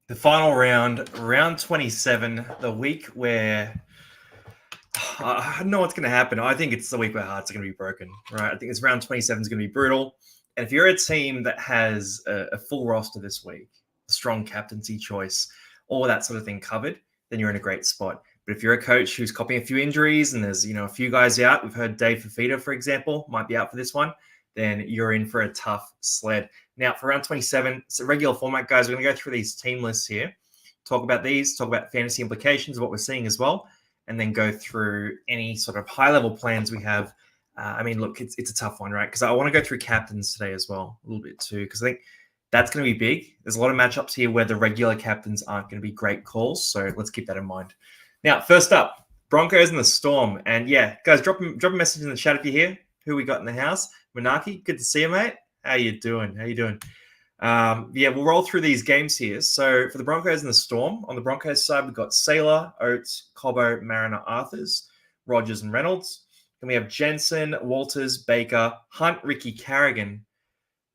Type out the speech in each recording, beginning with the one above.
The final round, round 27, the week where I don't know what's going to happen. I think it's the week where hearts are going to be broken, right? I think it's round 27 is going to be brutal. And if you're a team that has a full roster this week, a strong captaincy choice, all that sort of thing covered, then you're in a great spot. But if you're a coach who's copying a few injuries and there's a few guys out, we've heard Dave Fafita, for example, might be out for this one, then you're in for a tough sled. Now, for round 27, it's a regular format, guys. We're going to go through these team lists here, talk about these, talk about fantasy implications of what we're seeing as well, and then go through any sort of high-level plans we have. Look, it's a tough one, right? Because I want to go through captains today as well, a little bit too, because I think that's going to be big. There's a lot of matchups here where the regular captains aren't going to be great calls, so let's keep that in mind. Now, first up, Broncos and the Storm. And yeah, guys, drop a message in the chat if you're here. Who we got in the house? Manaki, good to see you, mate. How you doing? We'll roll through these games here. So for the Broncos and the Storm, on the Broncos side, we've got Saylor, Oates, Cobbo, Mariner, Arthurs, Rogers, and Reynolds. Then we have Jensen, Walters, Baker, Hunt, Ricky, Carrigan.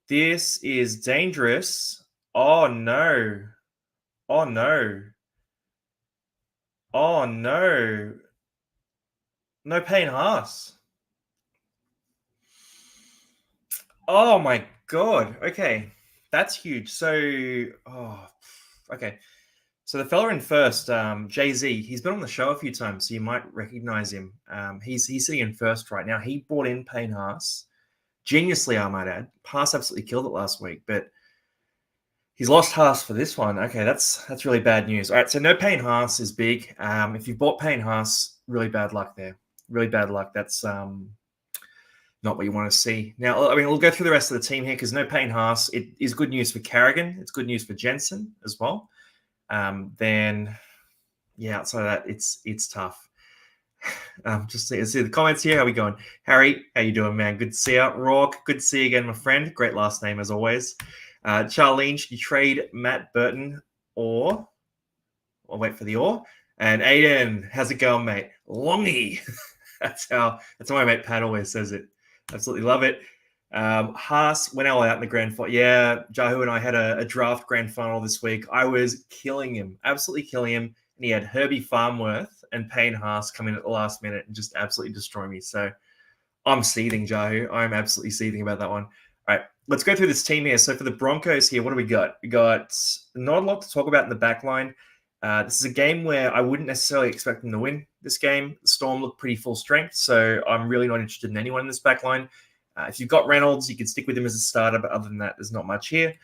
This is dangerous. Oh, no. Oh, no. Oh, no. No Payne Haas. Oh, my God. Okay. That's huge. So, okay. So the fella in first, Jay-Z, he's been on the show a few times, so you might recognize him. He's sitting in first right now. He brought in Payne Haas. Geniusly, I might add. Haas absolutely killed it last week, but he's lost Haas for this one. Okay, that's really bad news. All right, so no Payne Haas is big. If you've bought Payne Haas, really bad luck there. Really bad luck. That's not what you want to see. Now, we'll go through the rest of the team here because no Payne Haas. It is good news for Carrigan. It's good news for Jensen as well. Outside of that, it's tough. Just see the comments here. How we going? Harry, how you doing, man? Good to see you. Rourke, good to see you again, my friend. Great last name as always. Charlene, should you trade Matt Burton or I'll wait for the or? And Aiden, how's it going, mate? Longy. That's how my mate Pat always says it. Absolutely love it. Haas went all out in the grand final. Yeah, Jahu and I had a draft grand final this week. I was killing him, absolutely killing him. And he had Herbie Farmworth and Payne Haas come in at the last minute and just absolutely destroy me. So I'm seething, Jahu. I'm absolutely seething about that one. All right, let's go through this team here. So for the Broncos here, what do we got? We got not a lot to talk about in the back line. This is a game where I wouldn't necessarily expect them to win this game. The Storm look pretty full strength, so I'm really not interested in anyone in this back line. If you've got Reynolds, you can stick with him as a starter, but other than that, there's not much here.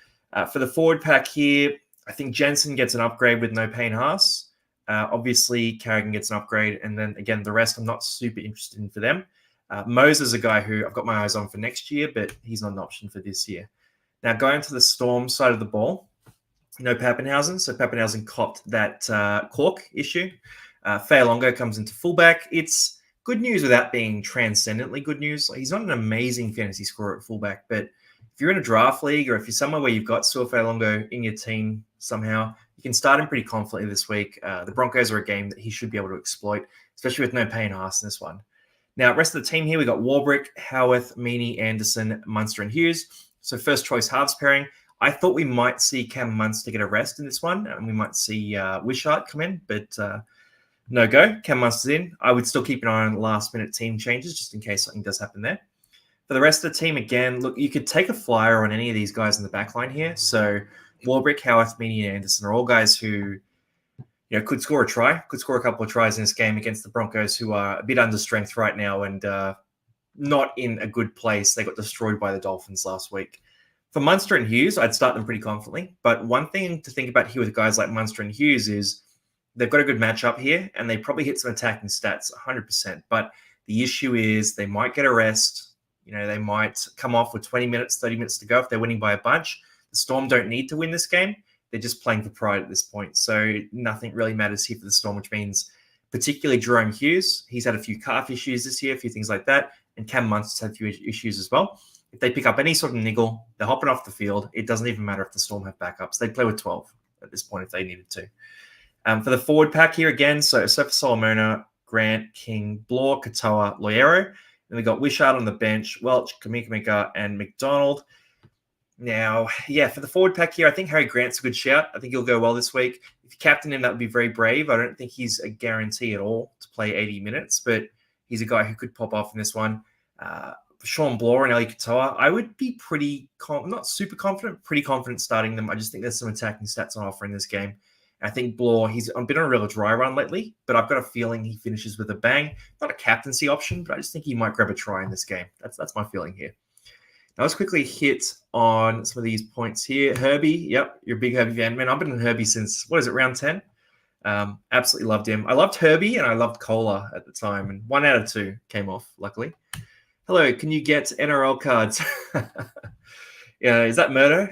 For the forward pack here, I think Jensen gets an upgrade with no Payne Haas. Obviously, Carrigan gets an upgrade, and then, again, the rest I'm not super interested in for them. Mose is a guy who I've got my eyes on for next year, but he's not an option for this year. Now, going to the Storm side of the ball, no Pappenhausen. So Pappenhausen copped that cork issue. Fa'alongo comes into fullback. It's good news without being transcendently good news. He's not an amazing fantasy scorer at fullback, but if you're in a draft league or if you're somewhere where you've got Sua Fa'alongo in your team somehow, you can start him pretty confidently this week. The Broncos are a game that he should be able to exploit, especially with no Payne Haas in this one. Now, rest of the team here, we got Warbrick, Howarth, Meaney, Anderson, Munster, and Hughes. So first choice halves pairing. I thought we might see Cam Munster get a rest in this one, and we might see Wishart come in, but no go. Cam Munster's in. I would still keep an eye on last-minute team changes just in case something does happen there. For the rest of the team, again, look, you could take a flyer on any of these guys in the back line here. So Warbrick, Howarth, Meaney, and Anderson are all guys who could score a couple of tries in this game against the Broncos, who are a bit under strength right now and not in a good place. They got destroyed by the Dolphins last week. For Munster and Hughes, I'd start them pretty confidently. But one thing to think about here with guys like Munster and Hughes is they've got a good matchup here, and they probably hit some attacking stats 100%. But the issue is they might get a rest. They might come off with 20 minutes, 30 minutes to go if they're winning by a bunch. The Storm don't need to win this game. They're just playing for pride at this point. So nothing really matters here for the Storm, which means particularly Jerome Hughes. He's had a few calf issues this year, a few things like that. And Cam Munster's had a few issues as well. If they pick up any sort of niggle, they're hopping off the field. It doesn't even matter if the Storm have backups. They play with 12 at this point if they needed to. For the forward pack here again, so Sofa Solomona, Grant, King, Bloor, Katoa, Loyero. Then we got Wishart on the bench, Welch, Kamika, and McDonald. Now, yeah, for the forward pack here, I think Harry Grant's a good shout. I think he'll go well this week. If you captain him, that would be very brave. I don't think he's a guarantee at all to play 80 minutes, but he's a guy who could pop off in this one. Sean Bloor and Eli Katoa, I would be pretty, not super confident, pretty confident starting them. I just think there's some attacking stats on offer in this game. I think Bloor, he's been on a real dry run lately, but I've got a feeling he finishes with a bang. Not a captaincy option, but I just think he might grab a try in this game. That's my feeling here. Now let's quickly hit on some of these points here. Herbie, yep, you're a big Herbie fan. Man, I've been in Herbie since, round 10? Absolutely loved him. I loved Herbie and I loved Kohler at the time, and 1 out of 2 came off, luckily. Hello, can you get NRL cards? Yeah, is that Murdo?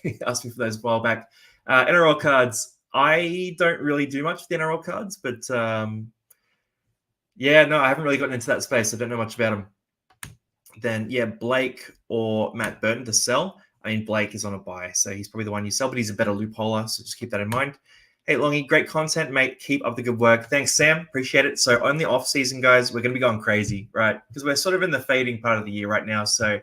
He asked me for those a while back. NRL cards, I don't really do much with the NRL cards, but yeah, no, I haven't really gotten into that space. I don't know much about them. Then, yeah, Blake or Matt Burton to sell. I mean, Blake is on a buy, so he's probably the one you sell, but he's a better loopholer, so just keep that in mind. Hey, Longy, great content, mate. Keep up the good work. Thanks, Sam. Appreciate it. So on the off-season, guys, we're going to be going crazy, right? Because we're sort of in the fading part of the year right now. So,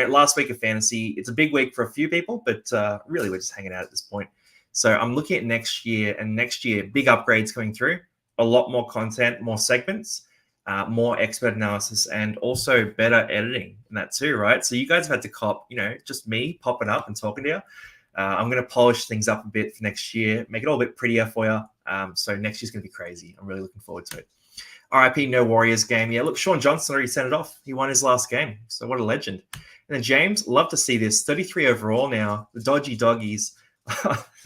last week of fantasy, it's a big week for a few people, but really we're just hanging out at this point. So I'm looking at next year, and next year, big upgrades coming through, a lot more content, more segments, more expert analysis, and also better editing in that too, right? So you guys have had to cop, just me popping up and talking to you. I'm going to polish things up a bit for next year, make it all a bit prettier for you. So next year's going to be crazy. I'm really looking forward to it. RIP No Warriors game. Yeah, look, Sean Johnson already sent it off. He won his last game. So what a legend. And then James, love to see this. 33 overall now. The Dodgy Doggies.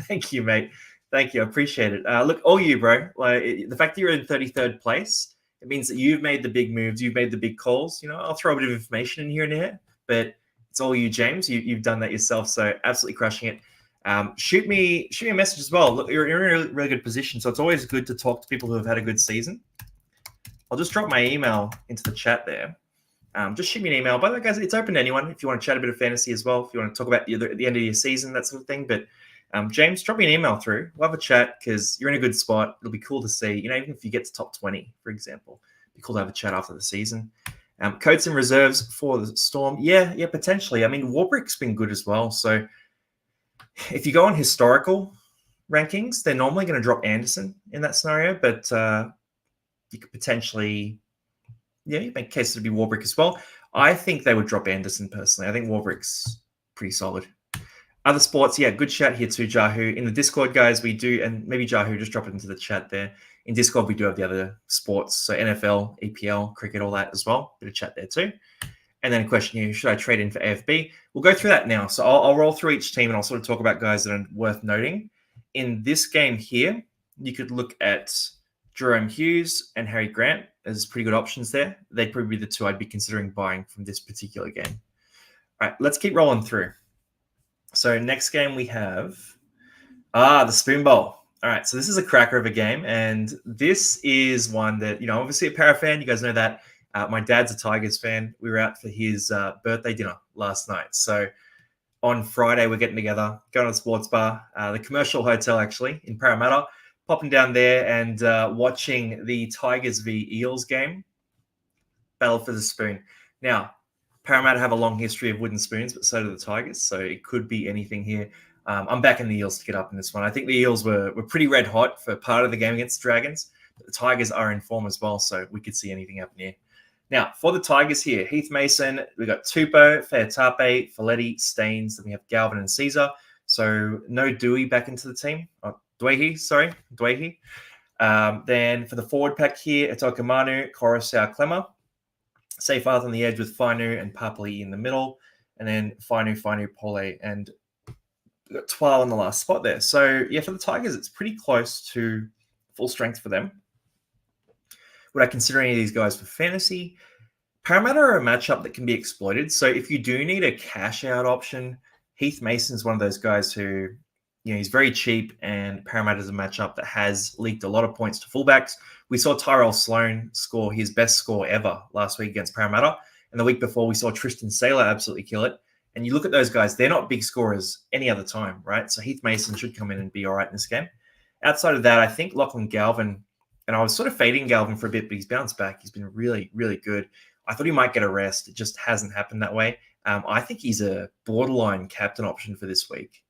Thank you, mate. Thank you. I appreciate it. Look, all you, bro. The fact that you're in 33rd place, it means that you've made the big moves. You've made the big calls. I'll throw a bit of information in here and there, but it's all you, James. You've done that yourself, so absolutely crushing it. Shoot me a message as well. Look, you're in a really, really good position, so it's always good to talk to people who have had a good season. I'll just drop my email into the chat there. Just shoot me an email. By the way, guys, it's open to anyone if you want to chat a bit of fantasy as well, if you want to talk about the end of your season, that sort of thing. But James, drop me an email through. We'll have a chat because you're in a good spot. It'll be cool to see, even if you get to top 20, for example. It'd be cool to have a chat after the season. Coats and reserves for the Storm. Yeah, potentially. I mean, Warbrick's been good as well. So if you go on historical rankings, they're normally going to drop Anderson in that scenario, but you could potentially, you make cases to be Warbrick as well. I think they would drop Anderson personally. I think Warbrick's pretty solid. Other sports, yeah, good chat here too, Jahu. In the Discord, guys, we do, and maybe Jahu, just drop it into the chat there. In Discord, we do have the other sports, so NFL, EPL, cricket, all that as well. Bit of chat there too. And then a question here, should I trade in for AFB? We'll go through that now. So I'll roll through each team and I'll sort of talk about guys that are worth noting. In this game here, you could look at Jerome Hughes and Harry Grant as pretty good options there. They'd probably be the two I'd be considering buying from this particular game. All right, let's keep rolling through. So next game we have the Spoon Bowl. All right, so this is a cracker of a game, and this is one that, obviously a Para fan, you guys know that. My dad's a Tigers fan. We were out for his birthday dinner last night. So on Friday, we're getting together, going to the sports bar, the Commercial Hotel, actually, in Parramatta, popping down there and watching the Tigers v Eels game, Battle for the Spoon. Now, Parramatta have a long history of wooden spoons, but so do the Tigers, so it could be anything here. I'm backing the Eels to get up in this one. I think the Eels were pretty red hot for part of the game against the Dragons, but the Tigers are in form as well, so we could see anything happen here. Now, for the Tigers here, Heath Mason, we've got Tupou, Fairtape, Folletti, Staines, then we have Galvin and Caesar. So no Dewey back into the team. Dwayhe. Then for the forward pack here, it's Okamanu, Coruscant, Clemmer. Safe Arth on the edge with Fainu and Papali in the middle. And then Fainu, Pole, and we've got Twal in the last spot there. So, yeah, for the Tigers, it's pretty close to full strength for them. Would I consider any of these guys for fantasy? Parramatta are a matchup that can be exploited. So if you do need a cash out option, Heath Mason's one of those guys who, he's very cheap, and Parramatta is a matchup that has leaked a lot of points to fullbacks. We saw Tyrell Sloan score his best score ever last week against Parramatta. And the week before, we saw Tristan Saylor absolutely kill it. And you look at those guys, they're not big scorers any other time, right? So Heath Mason should come in and be all right in this game. Outside of that, I think Lachlan Galvin, and I was sort of fading Galvin for a bit, but he's bounced back. He's been really, really good. I thought he might get a rest. It just hasn't happened that way. I think he's a borderline captain option for this week.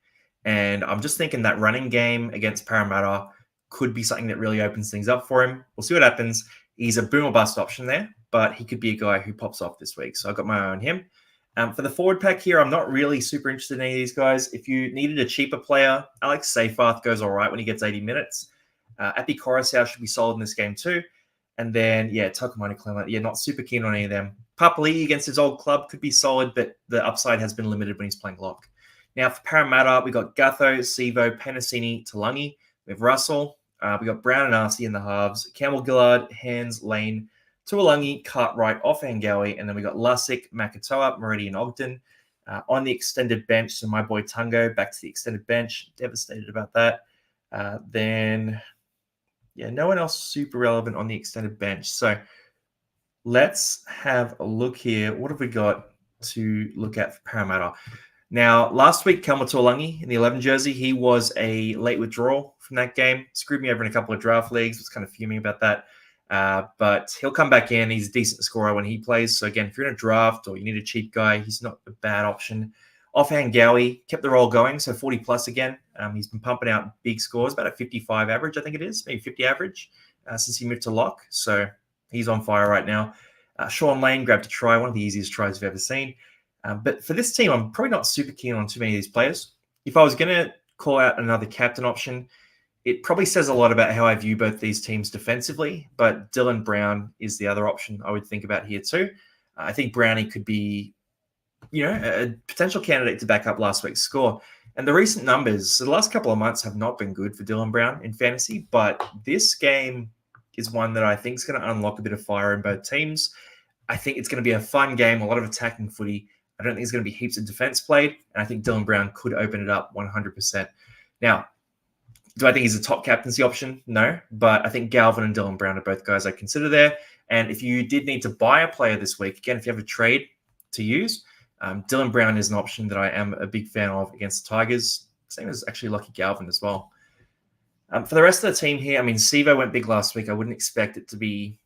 And I'm just thinking that running game against Parramatta could be something that really opens things up for him. We'll see what happens. He's a boom or bust option there, but he could be a guy who pops off this week. So I've got my eye on him. For the forward pack here, I'm not really super interested in any of these guys. If you needed a cheaper player, Alex Seyfarth goes all right when he gets 80 minutes. Api Coruscant should be solid in this game too. And then, Tuckamani Clement, not super keen on any of them. Papali'i against his old club could be solid, but the upside has been limited when he's playing lock. Now, for Parramatta, we got Gutho, Sivo, Penasini, Talangi. We have Russell. We got Brown and Arcee in the halves. Campbell Gillard, Hands, Lane, Tuolangi, Cartwright, Offengawi. And then we got Lussick, Makatoa, Meridian Ogden. On the extended bench, so my boy Tungo back to the extended bench. Devastated about that. No one else super relevant on the extended bench. So let's have a look here. What have we got to look at for Parramatta? Now, last week, Kelma Tuolangi in the 11 jersey, he was a late withdrawal from that game. Screwed me over in a couple of draft leagues. Was kind of fuming about that. But he'll come back in. He's a decent scorer when he plays. So again, if you're in a draft or you need a cheap guy, he's not a bad option. Offhand Gowie kept the roll going, so 40 plus again. He's been pumping out big scores, about a 55 average, I think it is, maybe 50 average since he moved to lock. So he's on fire right now. Sean Lane grabbed a try, one of the easiest tries I've ever seen. But for this team, I'm probably not super keen on too many of these players. If I was going to call out another captain option, it probably says a lot about how I view both these teams defensively, but Dylan Brown is the other option I would think about here too. I think Brownie could be, a potential candidate to back up last week's score. And the recent numbers, so the last couple of months have not been good for Dylan Brown in fantasy, but this game is one that I think is going to unlock a bit of fire in both teams. I think it's going to be a fun game, a lot of attacking footy. I don't think there's going to be heaps of defense played, and I think Dylan Brown could open it up 100%. Now, do I think he's a top captaincy option? No, but I think Galvin and Dylan Brown are both guys I consider there. And if you did need to buy a player this week, again, if you have a trade to use, Dylan Brown is an option that I am a big fan of against the Tigers. Same as actually Lockie Galvin as well. For the rest of the team here, Sivo went big last week. I wouldn't expect it to be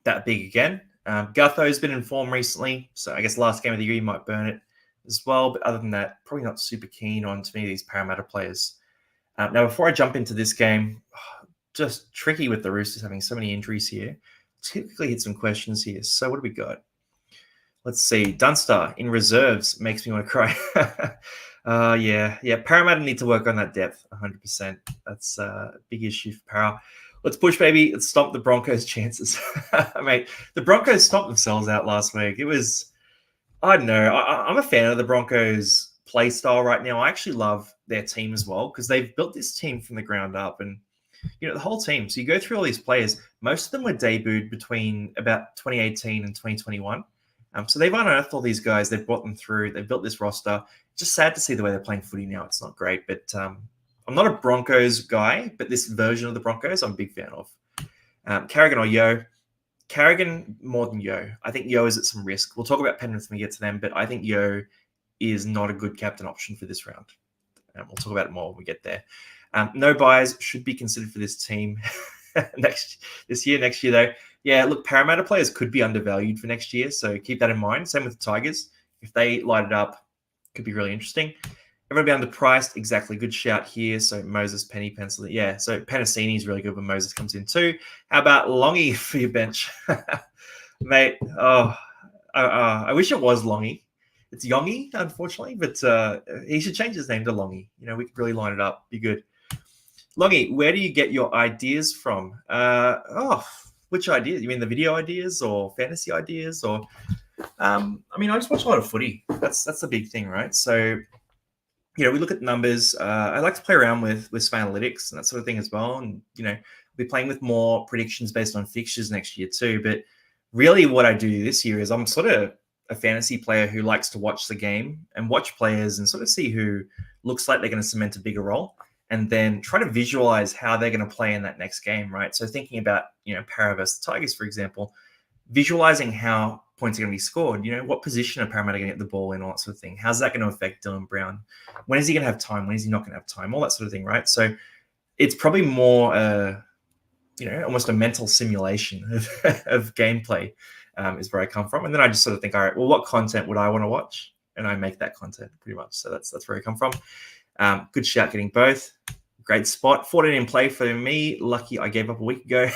that big again. Gutho's been in form recently, so I guess last game of the year you might burn it as well. But other than that, probably not super keen on to me these Parramatta players. Now, before I jump into this game, just tricky with the Roosters having so many injuries here. Typically hit some questions here. So what do we got? Let's see. Dunster in reserves makes me want to cry. Parramatta need to work on that depth 100%. That's a big issue for Para. Let's push, baby. Let's stomp the Broncos' chances. Mate, the Broncos stomped themselves out last week. It was, I don't know. I'm a fan of the Broncos' play style right now. I actually love their team as well because they've built this team from the ground up. And, the whole team. So you go through all these players. Most of them were debuted between about 2018 and 2021. So they've unearthed all these guys. They've brought them through. They've built this roster. Just sad to see the way they're playing footy now. It's not great. But I'm not a Broncos guy, but this version of the Broncos I'm a big fan of. Carrigan or Yo? Carrigan more than Yo. I think Yo is at some risk. We'll talk about Penrith when we get to them, but I think Yo is not a good captain option for this round. We'll talk about it more when we get there. No buys should be considered for this team next year, though. Yeah, look, Parramatta players could be undervalued for next year, so keep that in mind. Same with the Tigers. If they light it up, could be really interesting. Everyone be underpriced. Exactly. Good shout here. So Moses, Penny, Pencil. Yeah, so Penasini is really good when Moses comes in too. How about Longy for your bench? Mate, I wish it was Longy. It's Yongy, unfortunately, but he should change his name to Longy. We could really line it up. Be good. Longy, where do you get your ideas from? Which ideas? You mean the video ideas or fantasy ideas? Or I just watch a lot of footy. That's the big thing, right? So, we look at numbers. I like to play around with analytics and that sort of thing as well. And, we'll be playing with more predictions based on fixtures next year too. But really what I do this year is I'm sort of a fantasy player who likes to watch the game and watch players and sort of see who looks like they're going to cement a bigger role and then try to visualize how they're going to play in that next game, right? So thinking about, Para versus the Tigers, for example, visualizing how points are going to be scored. What position are Parramatta going to get the ball in, all that sort of thing. How's that going to affect Dylan Brown? When is he going to have time? When is he not going to have time? All that sort of thing, right? So it's probably more, almost a mental simulation of gameplay is where I come from. And then I just sort of think, all right, well, what content would I want to watch? And I make that content pretty much. So that's where I come from. Good shout getting both. Great spot. 14 in play for me. Lucky I gave up a week ago.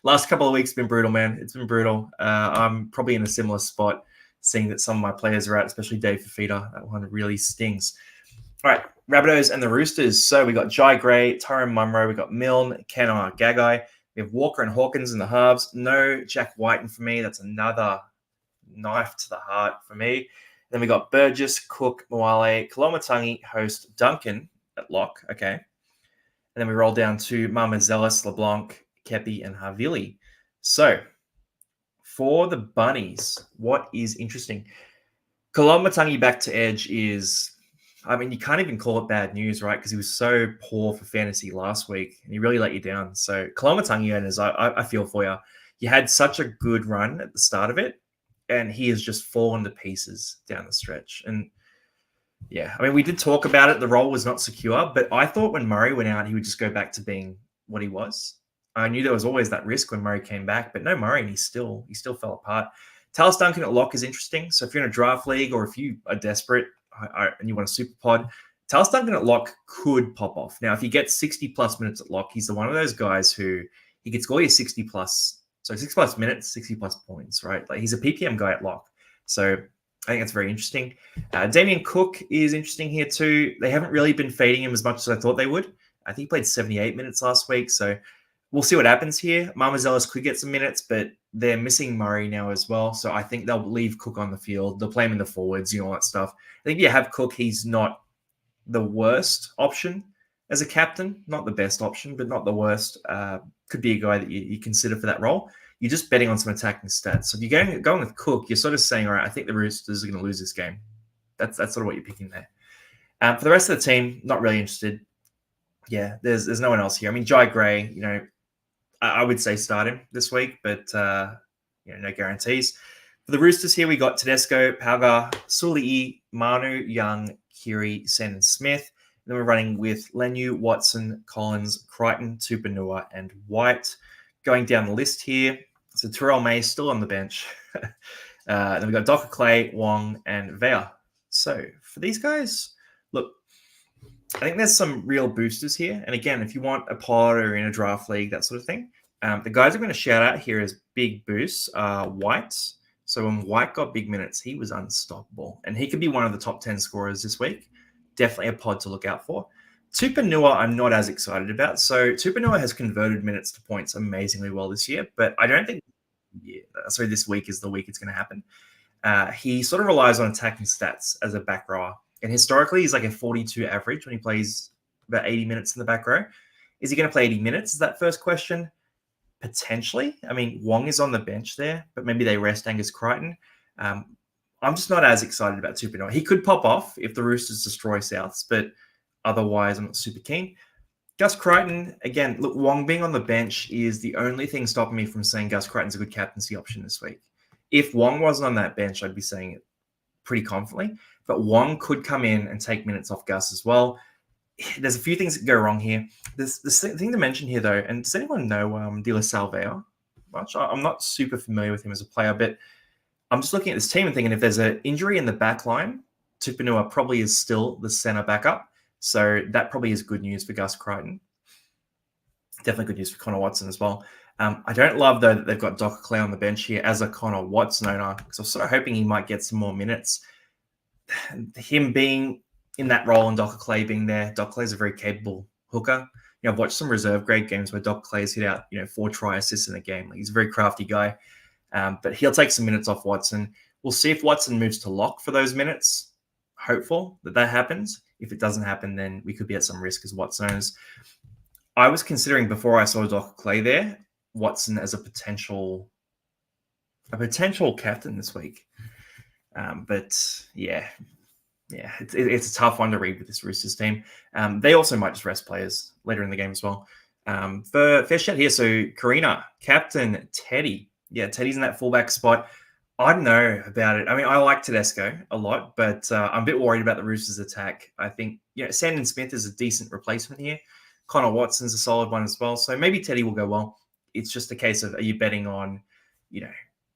Last couple of weeks been brutal, man. It's been brutal. I'm probably in a similar spot, seeing that some of my players are out, especially Dave Fafita. That one really stings. All right, Rabbitohs and the Roosters. So we got Jai Gray, Tyrone Munro, we got Milne, Kenner, Gagai. We have Walker and Hawkins in the halves. No Jack Whiten for me. That's another knife to the heart for me. Then we got Burgess, Cook, Moale, Kolomatangi, host Duncan at lock. Okay. And then we roll down to Mama Zealous, LeBlanc, Kepi, and Havili. So for the Bunnies, what is interesting? Kolomatangi back to edge is, I mean, you can't even call it bad news, right? Because he was so poor for fantasy last week and he really let you down. So Kolomatangi owners, I feel for you. You had such a good run at the start of it, and he has just fallen to pieces down the stretch. And yeah, I mean, we did talk about it. The role was not secure, but I thought when Murray went out, he would just go back to being what he was. I knew there was always that risk when Murray came back, but no Murray, and he still fell apart. Tallis Duncan at lock is interesting. So if you're in a draft league or if you are desperate and you want a super pod, Tallis Duncan at lock could pop off. Now, if you get 60 plus minutes at lock, he's one of those guys who he could score you 60 plus. So 60 plus minutes, 60 plus points, right? Like he's a PPM guy at lock. So I think that's very interesting. Damien Cook is interesting here too. They haven't really been fading him as much as I thought they would. I think he played 78 minutes last week. So we'll see what happens here. Marmazellis could get some minutes, but they're missing Murray now as well. So I think they'll leave Cook on the field. They'll play him in the forwards, all that stuff. I think if you have Cook, he's not the worst option as a captain. Not the best option, but not the worst. Could be a guy that you consider for that role. You're just betting on some attacking stats. So if you're going with Cook, you're sort of saying, all right, I think the Roosters are going to lose this game. That's sort of what you're picking there. For the rest of the team, not really interested. Yeah, there's no one else here. I mean, Jai Gray, I would say start him this week, but no guarantees. For the Roosters here, we got Tedesco, Pauga, Suli'i, Manu, Young, Kiri, Sen, and Smith. And then we're running with Lenu, Watson, Collins, Crichton, Tupanua, and White. Going down the list here, so Terrell May still on the bench. Then we got Docker Clay, Wong, and Vea. So for these guys, look, I think there's some real boosters here. And again, if you want a pod or in a draft league, that sort of thing, the guys I'm going to shout out here as big boosts are White. So when White got big minutes, he was unstoppable. And he could be one of the top 10 scorers this week. Definitely a pod to look out for. Tupanua, I'm not as excited about. So Tupanua has converted minutes to points amazingly well this year, but I don't think this week is the week it's going to happen. He sort of relies on attacking stats as a back rower. And historically, he's like a 42 average when he plays about 80 minutes in the back row. Is he going to play 80 minutes? Is that first question? Potentially. I mean, Wong is on the bench there, but maybe they rest Angus Crichton. I'm just not as excited about Tupanua. He could pop off if the Roosters destroy Souths, but otherwise I'm not super keen. Gus Crichton, again, look, Wong being on the bench is the only thing stopping me from saying Gus Crichton's a good captaincy option this week. If Wong wasn't on that bench, I'd be saying it pretty confidently. But Wong could come in and take minutes off Gus as well. There's a few things that go wrong here. There's this thing to mention here, though, and does anyone know De La Salvea much? I'm not super familiar with him as a player, but I'm just looking at this team and thinking if there's an injury in the back line, Tupanua probably is still the center backup. So that probably is good news for Gus Crichton. Definitely good news for Connor Watson as well. I don't love, though, that they've got Docker Clay on the bench here as a Connor Watson owner, because I was sort of hoping he might get some more minutes. Him being in that role and Docker Clay being there, Docker Clay is a very capable hooker. I've watched some reserve grade games where Docker Clay's hit out, 4 try assists in a game. Like, he's a very crafty guy, but he'll take some minutes off Watson. We'll see if Watson moves to lock for those minutes. Hopeful that happens. If it doesn't happen, then we could be at some risk as Watson owners. I was considering before I saw Docker Clay there, Watson as a potential captain this week. But yeah, it's a tough one to read with this Roosters team. They also might just rest players later in the game as well. For fair shout here, so Karina, captain Teddy. Yeah, Teddy's in that fullback spot. I don't know about it. I mean, I like Tedesco a lot, but I'm a bit worried about the Roosters' attack. I think, Sandon Smith is a decent replacement here. Connor Watson's a solid one as well. So maybe Teddy will go well. It's just a case of, are you betting on,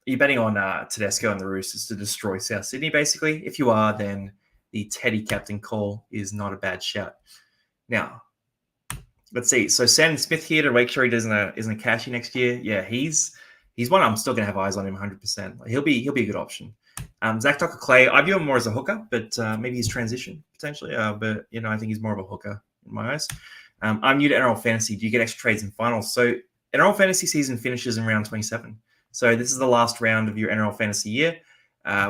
you betting on Tedesco and the Roosters to destroy South Sydney, basically? If you are, then the Teddy captain call is not a bad shout. Now, let's see. So Sam Smith here to make sure he isn't a cashy next year. Yeah, he's one I'm still going to have eyes on him 100%. He'll be a good option. Zach Tucker Clay, I view him more as a hooker, but maybe he's transition potentially. But I think he's more of a hooker in my eyes. I'm new to NRL Fantasy. Do you get extra trades in finals? So NRL Fantasy season finishes in round 27. So this is the last round of your NRL Fantasy year.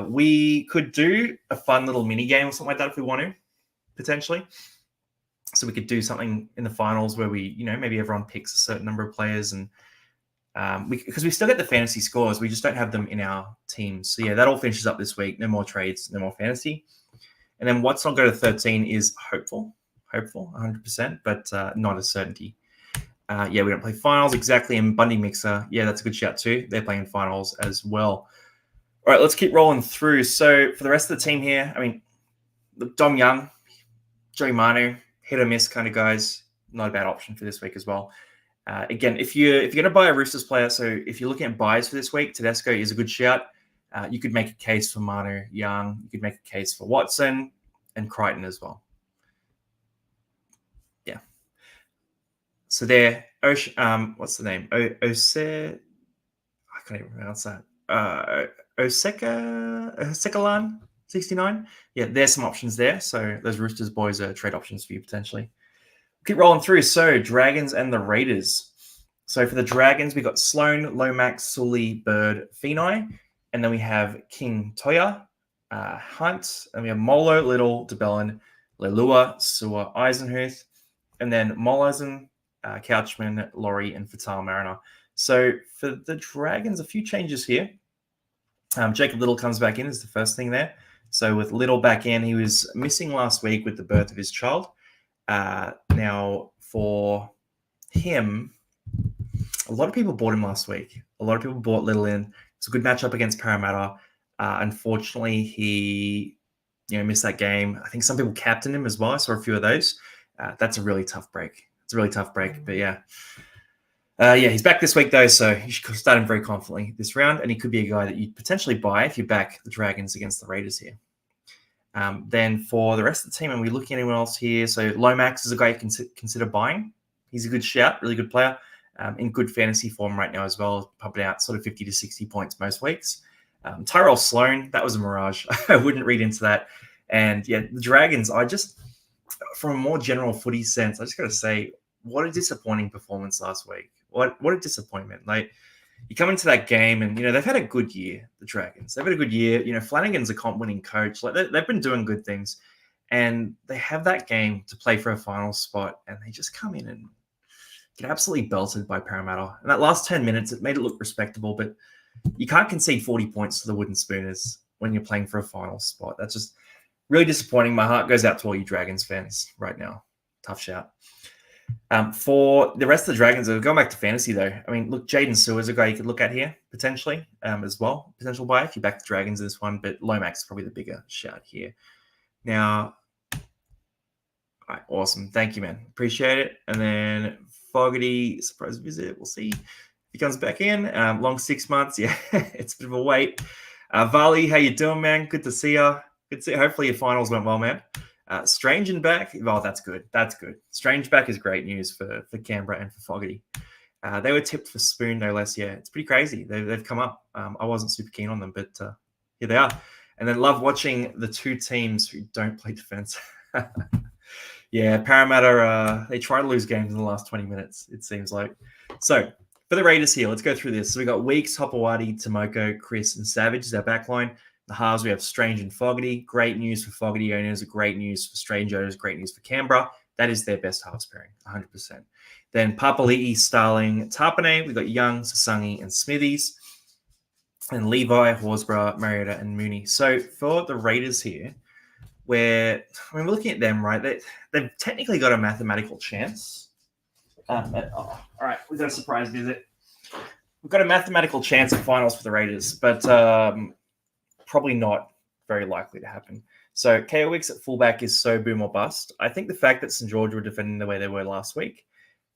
We could do a fun little mini game or something like that if we want to, potentially. So we could do something in the finals where we, maybe everyone picks a certain number of players, and because we still get the fantasy scores, we just don't have them in our teams. So yeah, that all finishes up this week. No more trades, no more fantasy. And then what's not go to 13 is hopeful 100%, but not a certainty. We don't play finals exactly. And Bundy Mixer, yeah, that's a good shout too. They're playing finals as well. All right, let's keep rolling through. So for the rest of the team here, Dom Young, Joey Manu, hit or miss kind of guys, not a bad option for this week as well. Again, if you're going to buy a Roosters player, so if you're looking at buys for this week, Tedesco is a good shout. You could make a case for Manu, Young. You could make a case for Watson and Crichton as well. Yeah. So there, what's the name? Ose, I can't even pronounce that. Osekalan 69. Yeah, there's some options there. So those Roosters boys are trade options for you potentially. Keep rolling through. So Dragons and the Raiders. So for the Dragons, we got Sloan, Lomax, Sully, Bird, Fenai. And then we have King Toya, Hunt. And we have Molo, Little, DeBellin, Lelua, Sewer, Eisenhuth. And then Molisen, Couchman, Laurie, and Fatal Mariner. So for the Dragons, a few changes here. Jacob Little comes back in as the first thing there. So with Little back in, he was missing last week with the birth of his child. Now, for him, a lot of people bought him last week. A lot of people bought Little in. It's a good matchup against Parramatta. Unfortunately, he missed that game. I think some people captained him as well. I saw a few of those. That's a really tough break. But yeah. He's back this week, though, so you should start him very confidently this round, and he could be a guy that you'd potentially buy if you back the Dragons against the Raiders here. Then for the rest of the team, and we're looking at anyone else here. So Lomax is a guy you can consider buying. He's a good shout, really good player, in good fantasy form right now as well, pumping out sort of 50 to 60 points most weeks. Tyrell Sloan, that was a mirage. I wouldn't read into that. And yeah, the Dragons, from a more general footy sense, I just got to say, what a disappointing performance last week. What a disappointment. Like, you come into that game and, they've had a good year, the Dragons. They've had a good year. Flanagan's a comp-winning coach. Like, they've been doing good things. And they have that game to play for a final spot, and they just come in and get absolutely belted by Parramatta. And that last 10 minutes, it made it look respectable, but you can't concede 40 points to the Wooden Spooners when you're playing for a final spot. That's just really disappointing. My heart goes out to all you Dragons fans right now. Tough shout. For the rest of the Dragons, going back to fantasy though, look, Jaden Sewer's a guy you could look at here potentially as well. Potential buy if you back the Dragons in this one, but Lomax is probably the bigger shout here. Now, all right, awesome. Thank you, man. Appreciate it. And then Fogarty, surprise visit. We'll see if he comes back in. Long 6 months. Yeah, it's a bit of a wait. Vali, how you doing, man? Good to see you. Good to see you. Hopefully your finals went well, man. Strange and back. Oh, that's good. Strange back is great news for Canberra and for Fogarty. They were tipped for Spoon, no less. Yeah, it's pretty crazy. They've come up. I wasn't super keen on them, but here they are. And then love watching the two teams who don't play defense. Yeah, Parramatta, they try to lose games in the last 20 minutes, it seems like. So for the Raiders here, let's go through this. So we got Weeks, Hopewadi, Tomoko, Chris, and Savage is our backline. The halves, we have Strange and Fogarty. Great news for Fogarty owners, great news for Strange owners, great news for Canberra. That is their best halves pairing, 100%. Then Papali'i, Starling, Tarpanay. We've got Young, Sasangi, and Smithies. And Levi, Horsburgh, Mariota, and Mooney. So for the Raiders here, we're looking at them, right? They've technically got a mathematical chance. All right, we've got a surprise visit. We've got a mathematical chance at finals for the Raiders, but probably not very likely to happen. So KO Wicks at fullback is so boom or bust. I think the fact that St. George were defending the way they were last week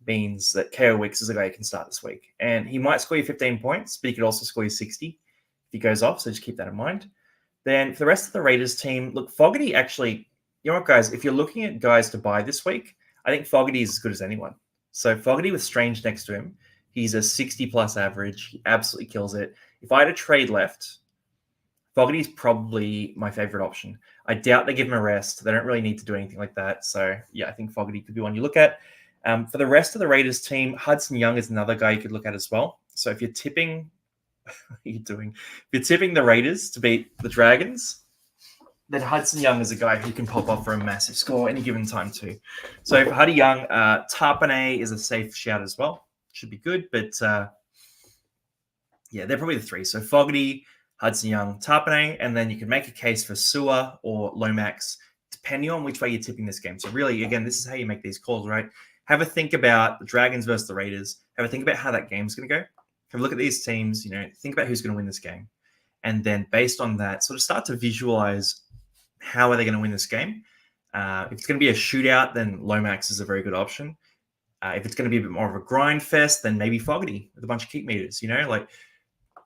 means that KO Wicks is a guy who can start this week. And he might score you 15 points, but he could also score you 60. if he goes off. So just keep that in mind. Then for the rest of the Raiders team, look, Fogarty actually, you know what, guys, if you're looking at guys to buy this week, I think Fogarty is as good as anyone. So Fogarty with Strange next to him, he's a 60-plus average. He absolutely kills it. If I had a trade left, Fogarty's probably my favorite option. I doubt they give him a rest. They don't really need to do anything like that. So, yeah, I think Fogarty could be one you look at. For the rest of the Raiders team, Hudson Young is another guy you could look at as well. So if you're tipping, what are you doing? If you're tipping the Raiders to beat the Dragons, then Hudson Young is a guy who can pop off for a massive score any given time too. So for Huddy Young, Tarpanay is a safe shout as well. Should be good, but yeah, they're probably the three. So Fogarty, Hudson Young, Tarpanay, and then you can make a case for Sewer or Lomax, depending on which way you're tipping this game. So really, again, this is how you make these calls, right? Have a think about the Dragons versus the Raiders. Have a think about how that game's going to go. Have a look at these teams, think about who's going to win this game. And then based on that, sort of start to visualize how are they going to win this game. If it's going to be a shootout, then Lomax is a very good option. If it's going to be a bit more of a grind fest, then maybe Fogarty with a bunch of keep meters,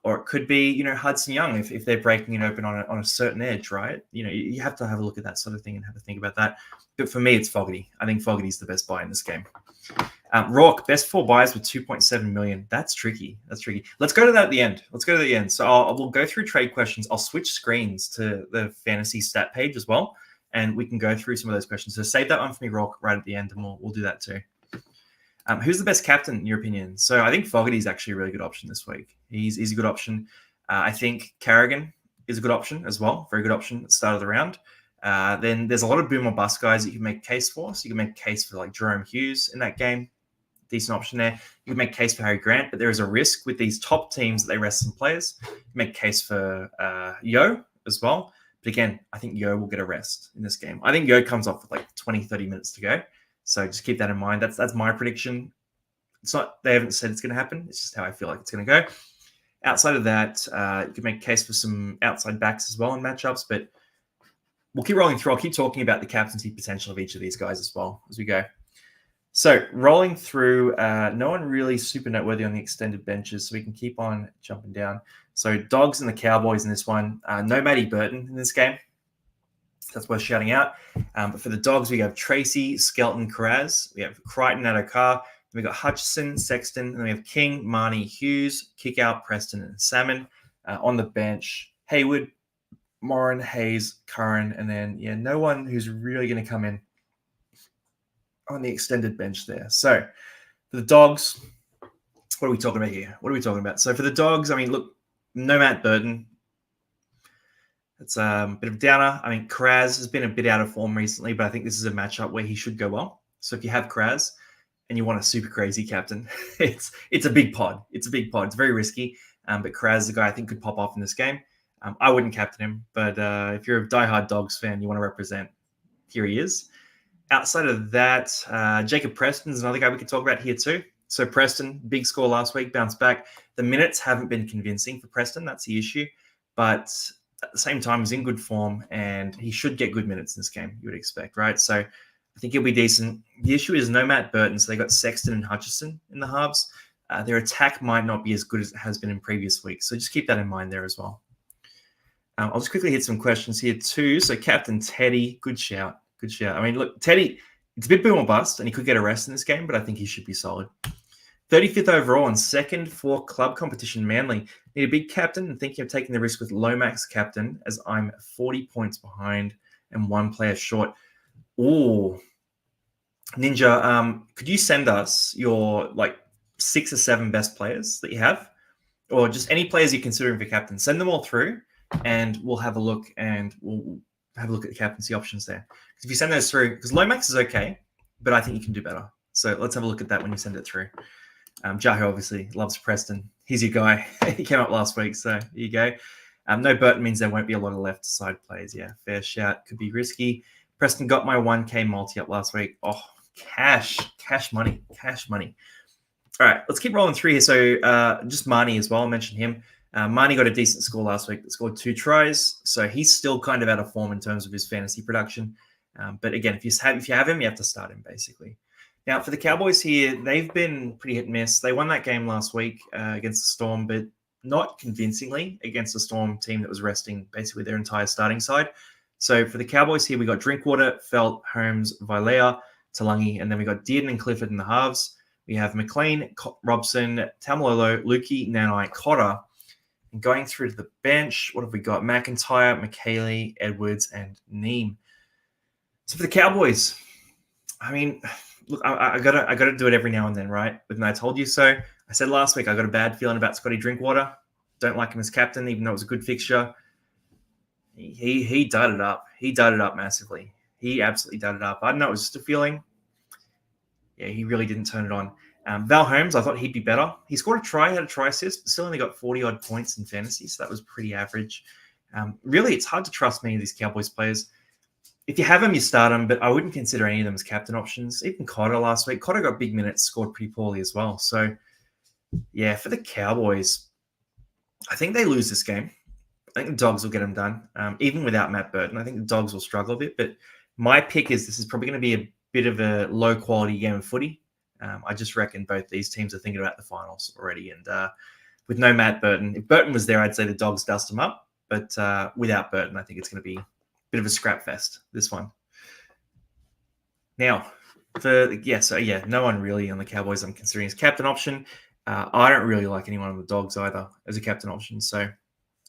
or it could be, Hudson Young if they're breaking it open on a certain edge, right? You have to have a look at that sort of thing and have a think about that. But for me, it's Fogarty. I think Fogarty's the best buy in this game. Rourke, best 4 buys with 2.7 million. That's tricky. Let's go to that at the end. So we'll go through trade questions. I'll switch screens to the fantasy stat page as well, and we can go through some of those questions. So save that one for me, Rourke, right at the end, and we'll do that too. Who's the best captain in your opinion? So I think Fogarty is actually a really good option this week. He's a good option. I think Carrigan is a good option as well. Very good option at the start of the round. Then there's a lot of boom or bust guys that you can make a case for. So you can make a case for like Jerome Hughes in that game. Decent option there. You can make a case for Harry Grant, but there is a risk with these top teams that they rest some players. You can make a case for Yo as well. But again, I think Yo will get a rest in this game. I think Yo comes off with like 20, 30 minutes to go. So just keep that in mind. That's my prediction. It's not, they haven't said it's going to happen. It's just how I feel like it's going to go. Outside of that, you can make a case for some outside backs as well in matchups, but we'll keep rolling through. I'll keep talking about the captaincy potential of each of these guys as well as we go. So rolling through, no one really super noteworthy on the extended benches, so we can keep on jumping down. So Dogs and the Cowboys in this one. No Matty Burton in this game. That's worth shouting out. But for the Dogs, we have Tracy, Skelton, Carraz. We have Crichton, Adokar. Then we got Hutchison, Sexton. And then we have King, Marnie, Hughes, Kickout, Preston, and Salmon. On the bench, Hayward, Moran, Hayes, Curran. And then, no one who's really going to come in on the extended bench there. So for the Dogs, what are we talking about here? So for the Dogs, look, no Matt Burton. It's a bit of a downer. Carraz has been a bit out of form recently, but I think this is a matchup where he should go well. So if you have Carraz and you want a super crazy captain, it's a big pod. It's very risky, but Carraz is a guy I think could pop off in this game. I wouldn't captain him, but if you're a diehard Dogs fan, you want to represent, here he is. Outside of that, Jacob Preston is another guy we could talk about here too. So Preston, big score last week, bounced back. The minutes haven't been convincing for Preston. That's the issue. But at the same time, he's in good form and he should get good minutes in this game, you would expect, right? So I think he'll be decent. The issue is no Matt Burton, so they got Sexton and Hutchison in the halves. Their attack might not be as good as it has been in previous weeks, so just keep that in mind there as well. I'll just quickly hit some questions here too. So Captain Teddy, good shout. Look, Teddy, it's a bit boom or bust, and he could get a rest in this game, but I think he should be solid. 35th overall and second for club competition Manly. Need a big captain and thinking of taking the risk with Lomax captain as I'm 40 points behind and one player short. Ooh. Ninja, could you send us your 6 or 7 best players that you have? Or just any players you're considering for captain? Send them all through and we'll have a look at the captaincy options there. Because if you send those through, because Lomax is okay, but I think you can do better. So let's have a look at that when you send it through. Jaho obviously loves Preston. He's your guy. He came up last week, so there you go. No Burton means there won't be a lot of left side plays. Yeah, fair shout. Could be risky. Preston got my 1K multi up last week. Oh, cash money. All right, let's keep rolling through here. So just Marnie as well. I mentioned him. Marnie got a decent score last week. Scored 2 tries, so he's still kind of out of form in terms of his fantasy production. But again, if you have him, you have to start him basically. Now, for the Cowboys here, they've been pretty hit and miss. They won that game last week against the Storm, but not convincingly against a Storm team that was resting basically their entire starting side. So for the Cowboys here, we got Drinkwater, Felt, Holmes, Vilea, Talangi, and then we got Dearden and Clifford in the halves. We have McLean, Robson, Tamalolo, Lukey, Nanai, Cotter. And going through to the bench, what have we got? McIntyre, McKaylee, Edwards, and Neem. So for the Cowboys, I mean, look, I gotta do it every now and then, right? But I told you so. I said last week I got a bad feeling about Scotty Drinkwater. Don't like him as captain, even though it was a good fixture. He dudded up. He dudded up massively. He absolutely dudded up. I don't know. It was just a feeling. Yeah, he really didn't turn it on. Val Holmes, I thought he'd be better. He scored a try, had a try assist, but still only got 40-odd points in fantasy, so that was pretty average. Really, it's hard to trust many of these Cowboys players. If you have them, you start them, but I wouldn't consider any of them as captain options. Even Cotter last week. Cotter got big minutes, scored pretty poorly as well. So, yeah, for the Cowboys, I think they lose this game. I think the Dogs will get them done, even without Matt Burton. I think the Dogs will struggle a bit, but my pick is this is probably going to be a bit of a low-quality game of footy. I just reckon both these teams are thinking about the finals already, and with no Matt Burton, if Burton was there, I'd say the Dogs dust him up, but without Burton, I think it's going to be a bit of a scrap fest, this one. Now, no one really on the Cowboys I'm considering as captain option. I don't really like anyone on the Dogs either as a captain option, so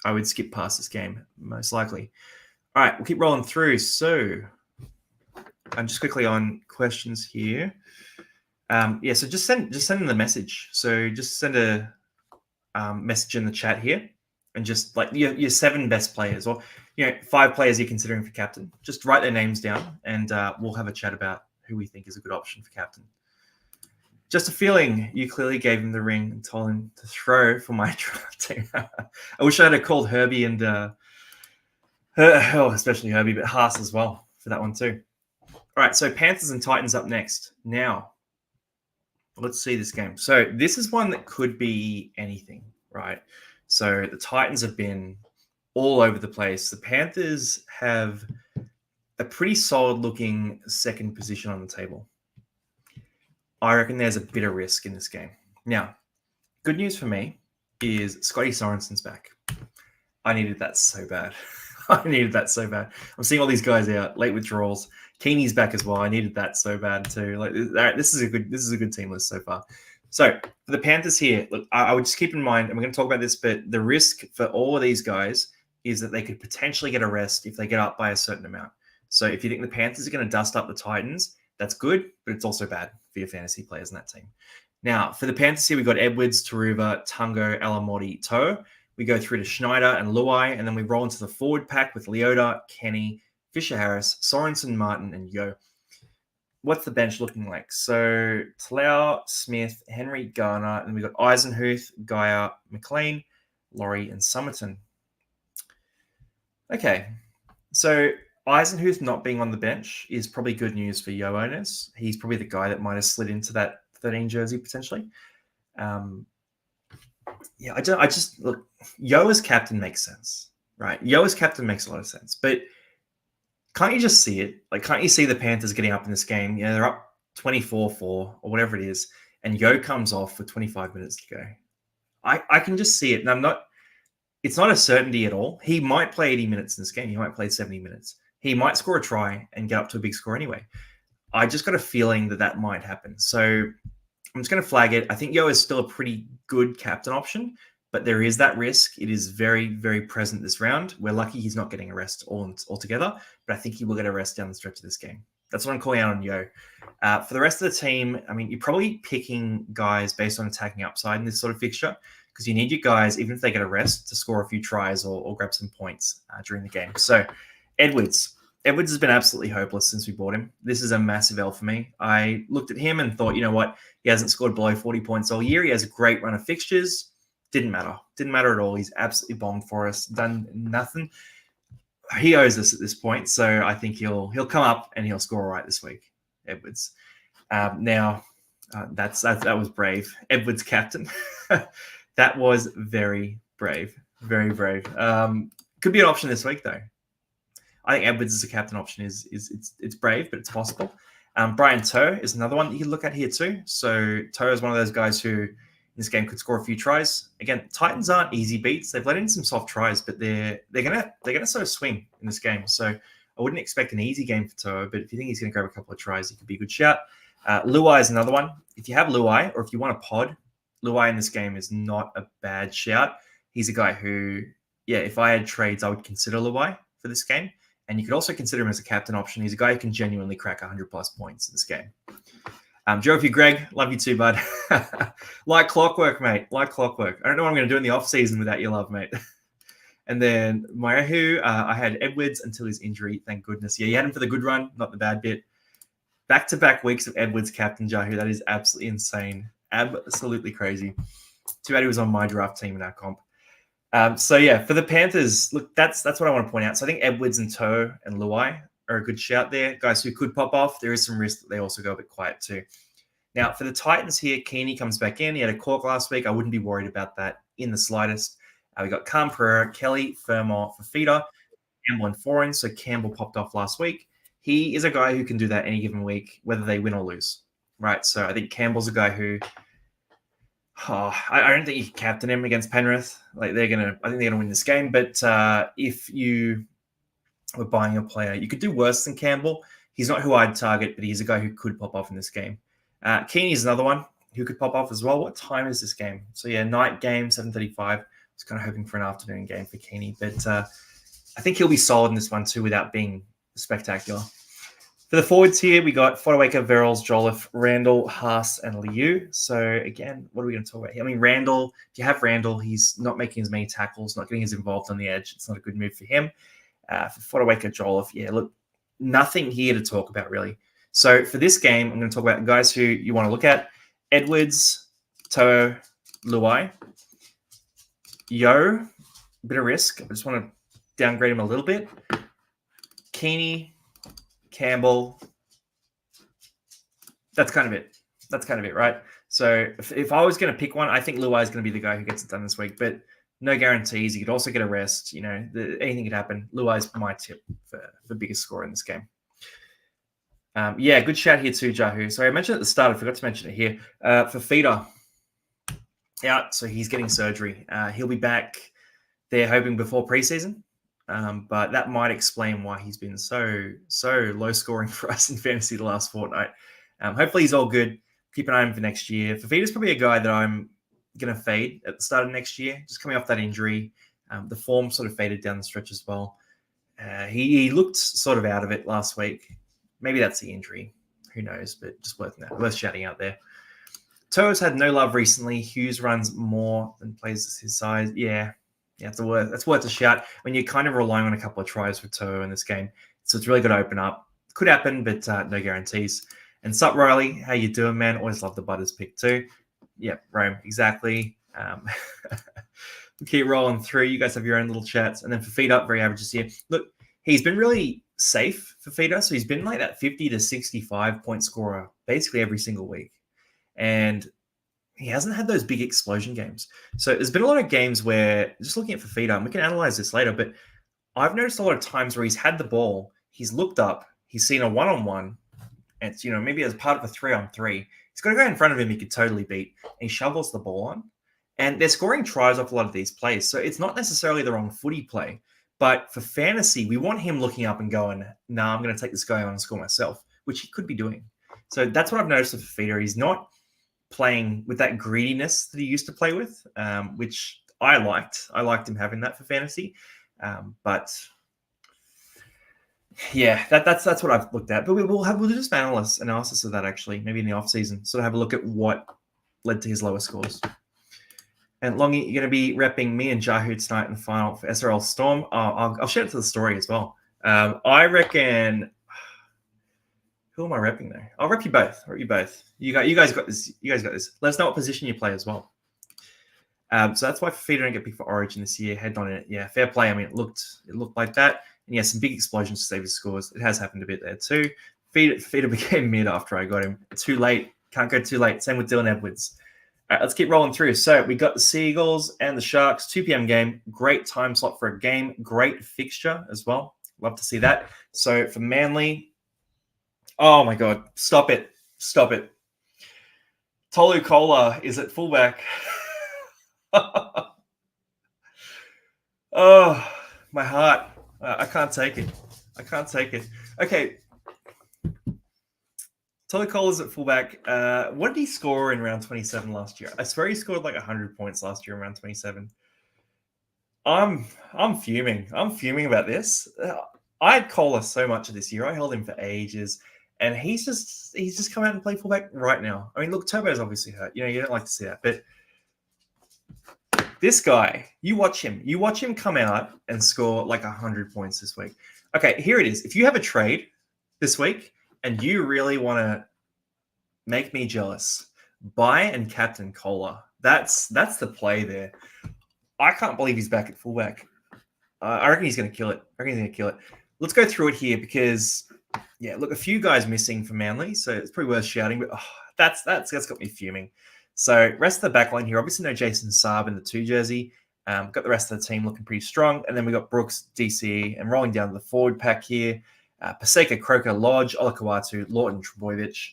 I would skip past this game, most likely. All right, we'll keep rolling through. So I'm just quickly on questions here. So just send them the message. So just send a message in the chat here, and just like your 7 best players, or 5 players you're considering for captain. Just write their names down, and we'll have a chat about who we think is a good option for captain. Just a feeling. You clearly gave him the ring and told him to throw for my draft team. I wish I had called Herbie and especially Herbie, but Haas as well for that one too. All right, so Panthers and Titans up next. Now, let's see this game. So this is one that could be anything, right? So the Titans have been all over the place. The Panthers have a pretty solid-looking second position on the table. I reckon there's a bit of risk in this game. Now, good news for me is Scotty Sorensen's back. I needed that so bad. I'm seeing all these guys out, late withdrawals. Keeney's back as well. I needed that so bad too. Like, all right, this is a good team list so far. So for the Panthers here, look, I would just keep in mind, and we're going to talk about this, but the risk for all of these guys is that they could potentially get a rest if they get up by a certain amount. So if you think the Panthers are going to dust up the Titans, that's good, but it's also bad for your fantasy players in that team. Now, for the Panthers here, we've got Edwards, Taruva, Tungo, Alamoti, Toe. We go through to Schneider and Luai, and then we roll into the forward pack with Leota, Kenny, Fisher-Harris, Sorensen, Martin, and Yo. What's the bench looking like? So Tlau, Smith, Henry, Garner, and we've got Eisenhuth, Geyer, McLean, Laurie, and Summerton. Okay, so Eisenhuth not being on the bench is probably good news for Yo owners. He's probably the guy that might have slid into that 13 jersey potentially. Look, Yo as captain makes sense, right? Yo as captain makes a lot of sense, but can't you just see it? Like, can't you see the Panthers getting up in this game? They're up 24-4 or whatever it is, and Yo comes off with 25 minutes to go. I can just see it, and it's not a certainty at all. He might play 80 minutes in this game. He might play 70 minutes. He might score a try and get up to a big score anyway. I just got a feeling that might happen. So I'm just going to flag it. I think Yo is still a pretty good captain option, but there is that risk. It is very, very present this round. We're lucky he's not getting a rest altogether, but I think he will get a rest down the stretch of this game. That's what I'm calling out on Yo. For the rest of the team, I mean, you're probably picking guys based on attacking upside in this sort of fixture, because you need your guys, even if they get a rest, to score a few tries or grab some points during the game. So Edwards has been absolutely hopeless since we bought him. This is a massive L for me. I looked at him and thought, you know what? He hasn't scored below 40 points all year. He has a great run of fixtures. Didn't matter at all. He's absolutely bombed for us. Done nothing. He owes us at this point, so I think he'll come up and he'll score all right this week. Edwards. That was brave. Edwards captain. That was very brave. Very brave. Could be an option this week though. I think Edwards as a captain option it's brave, but it's possible. Brian Toe is another one that you can look at here too. So Toe is one of those guys who this game could score a few tries. Again, Titans aren't easy beats. They've let in some soft tries, but they're gonna sort of swing in this game. So I wouldn't expect an easy game for Toa, but if you think he's gonna grab a couple of tries, he could be a good shout. Luai is another one. If you have Luai, or if you want a pod, Luai in this game is not a bad shout. He's a guy who, if I had trades, I would consider Luai for this game. And you could also consider him as a captain option. He's a guy who can genuinely crack 100-plus points in this game. Joe, if you Greg, love you too, bud. Like clockwork, mate. Like clockwork. I don't know what I'm going to do in the off-season without your love, mate. And then Maeahu, I had Edwards until his injury, thank goodness. Yeah, you had him for the good run, not the bad bit. Back-to-back weeks of Edwards captain Jahu. That is absolutely insane. Absolutely crazy. Too bad he was on my draft team in our comp. For the Panthers, look, that's what I want to point out. So I think Edwards and Toe and Luai are a good shout there. Guys who could pop off. There is some risk that they also go a bit quiet too. Now, for the Titans here, Keeney comes back in. He had a cork last week. I wouldn't be worried about that in the slightest. We got Cam Pereira, Kelly, Fermor, Fafita, Campbell, and Foreign. So Campbell popped off last week. He is a guy who can do that any given week, whether they win or lose, right? So I think Campbell's a guy who I don't think you can captain him against Penrith. I think they're gonna win this game. But if you were buying a player, you could do worse than Campbell. He's not who I'd target, but he's a guy who could pop off in this game. Keeney is another one who could pop off as well. What time is this game? So night game, 7:35. I was kind of hoping for an afternoon game for Keeney, but I think he'll be solid in this one too without being spectacular. For the forwards here, we got Fodawaker, Verrills, Jolliffe, Randall, Haas, and Liu. So again, what are we going to talk about here? I mean, Randall, if you have Randall, he's not making as many tackles, not getting as involved on the edge. It's not a good move for him. For Fodawaker, Jolliffe, look, nothing here to talk about really. So for this game, I'm going to talk about the guys who you want to look at. Edwards, Toa, Luai. Yo, a bit of risk. I just want to downgrade him a little bit. Keeney, Campbell. That's kind of it, right? So if I was going to pick one, I think Luai is going to be the guy who gets it done this week, but no guarantees. You could also get a rest. Anything could happen. Luai is my tip for biggest score in this game. Good shout here too, Jahu. So I mentioned at the start, I forgot to mention it here. For Feeder, out, so he's getting surgery. He'll be back, they're hoping, before preseason. But that might explain why he's been so low scoring for us in fantasy the last fortnight. Hopefully he's all good. Keep an eye on him for next year. Fafita's probably a guy that I'm going to fade at the start of next year, just coming off that injury. The form sort of faded down the stretch as well. He looked sort of out of it last week. Maybe that's the injury. Who knows? But just worth shouting out there. Toa's had no love recently. Hughes runs more than plays his size. That's worth a shout when you're kind of relying on a couple of tries for Toa in this game. So it's really going to open up. Could happen, but no guarantees. And Sup, Riley, how you doing, man? Always love the Butters pick too. Yeah, Rome, exactly. Keep rolling through. You guys have your own little chats. And then for Feed Up, very average this year. Look, he's been really safe for Feeder. So he's been like that 50 to 65 point scorer basically every single week. And he hasn't had those big explosion games. So there's been a lot of games where, just looking at Fafita, and we can analyze this later, but I've noticed a lot of times where he's had the ball, he's looked up, he's seen a one-on-one, and it's, maybe as part of a 3-on-3. He's got a guy in front of him he could totally beat, and he shovels the ball on. And they're scoring tries off a lot of these plays. So it's not necessarily the wrong footy play. But for fantasy, we want him looking up and going, I'm going to take this guy on and score myself, which he could be doing. So that's what I've noticed with Fafita. He's not playing with that greediness that he used to play with, which I liked. I liked him having that for fantasy. That's what I've looked at. But we'll do some analysis of that actually, maybe in the off season. Sort of have a look at what led to his lower scores. And Longy, you're going to be repping me and Jahu tonight in the final for SRL Storm. I'll share it to the story as well. I reckon. Who am I repping there? I'll rep you both. You guys got this. Let us know what position you play as well. So that's why Fafita didn't get picked for Origin this year. Head on it. Yeah, fair play. I mean, it looked like that. And yeah, some big explosions to save his scores. It has happened a bit there too. Fafita became mid after I got him. Too late. Can't go too late. Same with Dylan Edwards. All right, let's keep rolling through. So we got the Seagulls and the Sharks, 2 p.m. game. Great time slot for a game. Great fixture as well. Love to see that. So for Manly, oh my God, stop it. Tolu Kola is at fullback. Oh, my heart. I can't take it. I can't take it. Okay. Tolu Kola's at fullback. What did he score in round 27 last year? I swear he scored like 100 points last year in round 27. I'm fuming. I'm fuming about this. I had Kola so much of this year. I held him for ages, and he's just come out and played fullback right now. I mean, look, Turbo's obviously hurt. You don't like to see that, but this guy, you watch him come out and score like 100 points this week. Okay, here it is. If you have a trade this week and you really want to make me jealous, buy and captain Kola. That's the play there. I can't believe he's back at fullback. I reckon he's going to kill it. Let's go through it here because, yeah, look, a few guys missing for Manly, so it's pretty worth shouting. But that's got me fuming. So rest of the back line here, obviously no Jason Saab in the 2 jersey. Got the rest of the team looking pretty strong. And then we got Brooks, DCE, and rolling down to the forward pack here. Paseka, Croker, Lodge, Olakawatu, Lawton, Trebojevic.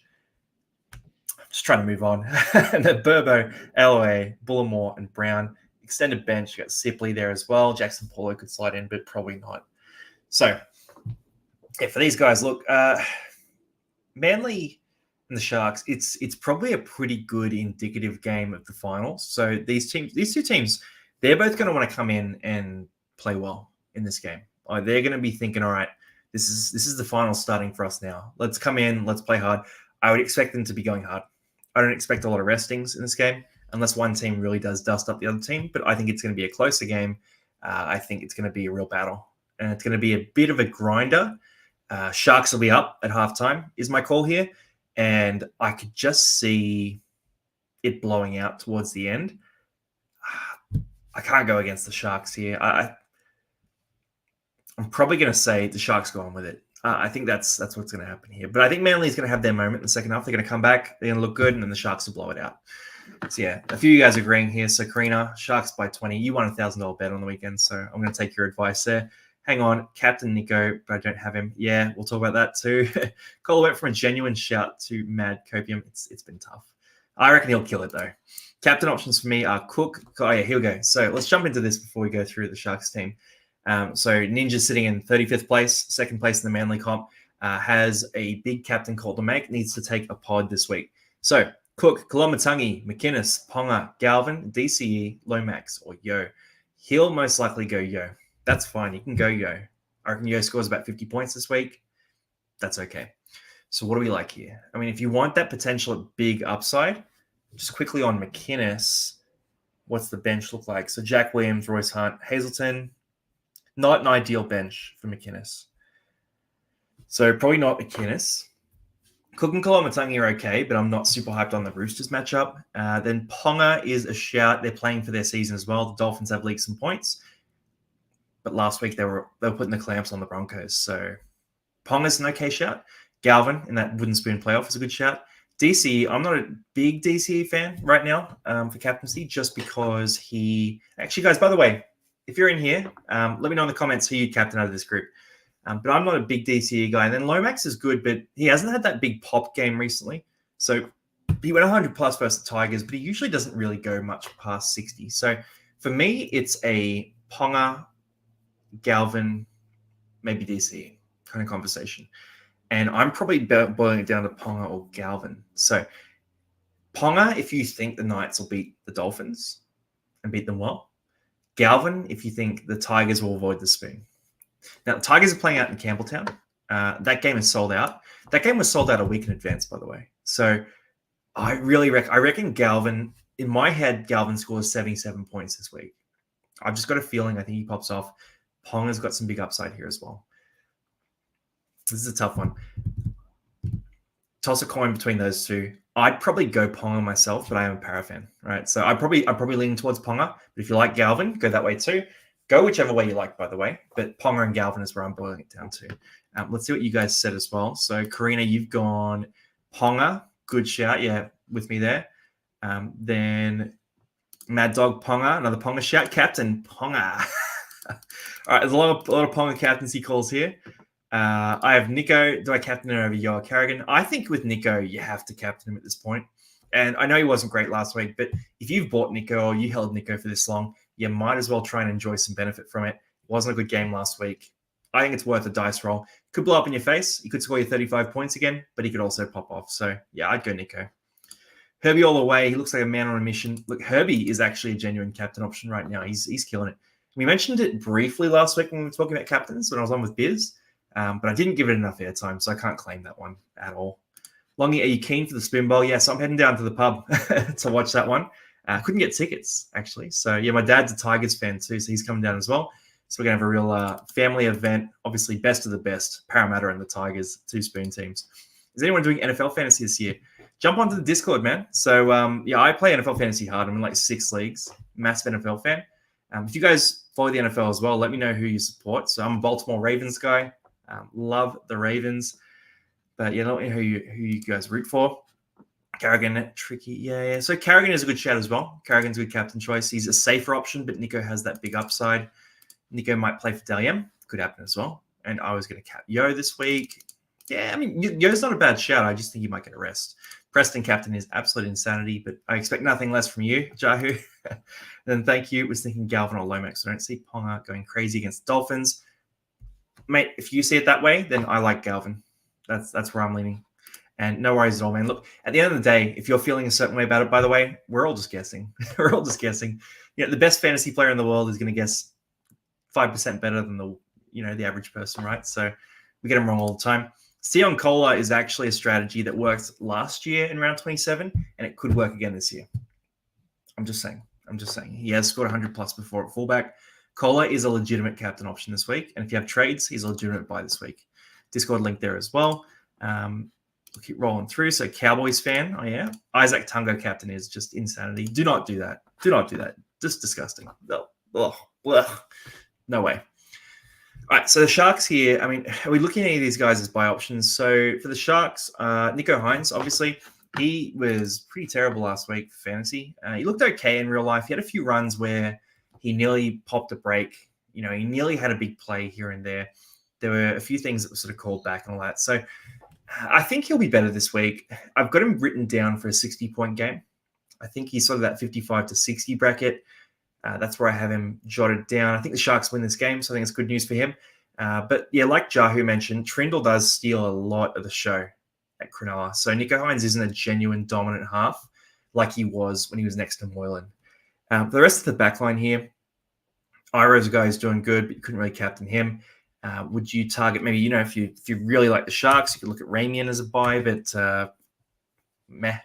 Just trying to move on. And then Burbo, LOA, Bullimore, and Brown. Extended bench, you got Sipley there as well. Jackson Paulo could slide in, but probably not. So, yeah, for these guys, look, Manly and the Sharks, it's probably a pretty good indicative game of the finals. So these two teams, they're both going to want to come in and play well in this game. They're going to be thinking, all right, this is the final starting for us now. Let's come in, let's play hard. I would expect them to be going hard. I don't expect a lot of restings in this game unless one team really does dust up the other team. But I think it's going to be a closer game. I think it's going to be a real battle. And it's going to be a bit of a grinder. Sharks will be up at halftime, is my call here. And I could just see it blowing out towards the end. I can't go against the Sharks here. I'm probably going to say the Sharks go on with it. I think that's what's going to happen here. But I think Manly's going to have their moment in the second half. They're going to come back. They're going to look good, and then the Sharks will blow it out. So, yeah, a few of you guys agreeing here. So, Karina, Sharks by 20. You won $1,000 bet on the weekend, so I'm going to take your advice there. Hang on, Captain Nico, but I don't have him. Yeah, we'll talk about that too. Cole went from a genuine shout to mad copium. It's been tough. I reckon he'll kill it, though. Captain options for me are Cook. Oh, yeah, here we go. So, let's jump into this before we go through the Sharks team. So Ninja's sitting in 35th place, second place in the Manly comp, has a big captain call to make, needs to take a pod this week. So Cook, Kolomatangi, McInnes, Ponga, Galvin, DCE, Lomax, or Yo. He'll most likely go Yo. That's fine. You can go Yo. I reckon Yo scores about 50 points this week. That's okay. So what do we like here? I mean, if you want that potential big upside, just quickly on McInnes, what's the bench look like? So Jack Williams, Royce Hunt, Hazelton. Not an ideal bench for McInnes. So probably not McInnes. Cook and Kolomatangi are okay, but I'm not super hyped on the Roosters matchup. Then Ponga is a shout. They're playing for their season as well. The Dolphins have leaked some points. But last week they were putting the clamps on the Broncos. So Ponga's an okay shout. Galvin in that wooden spoon playoff is a good shout. DC, I'm not a big DCE fan right now for captaincy just because he... Actually, guys, by the way, if you're in here, let me know in the comments who you captain out of this group. But I'm not a big DCE guy. And then Lomax is good, but he hasn't had that big pop game recently. So he went 100 plus versus the Tigers, but he usually doesn't really go much past 60. So for me, it's a Ponga, Galvin, maybe DCE kind of conversation. And I'm probably boiling it down to Ponga or Galvin. So Ponga, if you think the Knights will beat the Dolphins and beat them well. Galvin, if you think the Tigers will avoid the spoon. Now, the Tigers are playing out in Campbelltown. That game is sold out. That game was sold out a week in advance, by the way. So I reckon Galvin, in my head, Galvin scores 77 points this week. I've just got a feeling I think he pops off. Ponga's got some big upside here as well. This is a tough one. Toss a coin between those two. I'd probably go Ponga myself, but I am a Para fan, right? So I'm probably leaning towards Ponga. But if you like Galvin, go that way too. Go whichever way you like, by the way. But Ponga and Galvin is where I'm boiling it down to. Let's see what you guys said as well. So Karina, you've gone Ponga. Good shout. Yeah, with me there. Then Mad Dog Ponga, another Ponga shout. Captain Ponga. All right, there's a lot of Ponga captaincy calls here. I have Nico. Do I captain him over Yoa Carrigan? I think with Nico, you have to captain him at this point. And I know he wasn't great last week, but if you've bought Nico or you held Nico for this long, you might as well try and enjoy some benefit from it. It wasn't a good game last week. I think it's worth a dice roll. Could blow up in your face. He could score you 35 points again, but he could also pop off. So, yeah, I'd go Nico. Herbie all the way. He looks like a man on a mission. Look, Herbie is actually a genuine captain option right now. He's killing it. We mentioned it briefly last week when we were talking about captains when I was on with Biz, but I didn't give it enough airtime, so I can't claim that one at all. Longy, are you keen for the spoon bowl? Yes, I'm heading down to the pub to watch that one. Couldn't get tickets, actually. So, yeah, my dad's a Tigers fan too, so he's coming down as well. So we're going to have a real family event. Obviously, best of the best, Parramatta and the Tigers, 2 spoon teams. Is anyone doing NFL fantasy this year? Jump onto the Discord, man. So, I play NFL fantasy hard. I'm in like 6 leagues. Massive NFL fan. If you guys follow the NFL as well, let me know who you support. So I'm a Baltimore Ravens guy. Love the Ravens. But, yeah, let me know who you guys root for. Carrigan, tricky. Yeah. So Carrigan is a good shout as well. Carrigan's a good captain choice. He's a safer option, but Nico has that big upside. Nico might play for Dally M. Could happen as well. And I was going to cap Yo this week. Yeah, I mean, Yo's not a bad shout. I just think you might get a rest. Preston captain is absolute insanity, but I expect nothing less from you, Jahu. Then thank you. Was thinking Galvin or Lomax. I don't see Ponga going crazy against the Dolphins. Mate, if you see it that way, then I like Galvin. That's where I'm leaning. And no worries at all, man. Look, at the end of the day, if you're feeling a certain way about it, by the way, we're all just guessing. We're all just guessing. You know, the best fantasy player in the world is going to guess 5% better than the average person, right? So we get them wrong all the time. Sion Cola is actually a strategy that worked last year in round 27, and it could work again this year. I'm just saying. He has scored 100 plus before at fullback. Cola is a legitimate captain option this week, and if you have trades, he's a legitimate buy this week. Discord link there as well. We'll keep rolling through. So Cowboys fan, oh yeah. Isaac Tungo captain is just insanity. Do not do that. Just disgusting. No way. All right, so the Sharks here, I mean, are we looking at any of these guys as buy options? So for the Sharks, Nico Hines, obviously, he was pretty terrible last week for fantasy. He looked okay in real life. He had a few runs where he nearly popped a break. He nearly had a big play here and there. There were a few things that were sort of called back and all that. So I think he'll be better this week. I've got him written down for a 60-point game. I think he's sort of that 55 to 60 bracket. That's where I have him jotted down. I think the Sharks win this game, so I think it's good news for him. But yeah, like Jahu mentioned, Trindle does steal a lot of the show at Cronulla. So Nico Hines isn't a genuine dominant half like he was when he was next to Moylan. For the rest of the back line here, Iro's a guy who's doing good, but you couldn't really captain him. Would you target maybe, if you really like the Sharks, you could look at Ramian as a buy, but meh.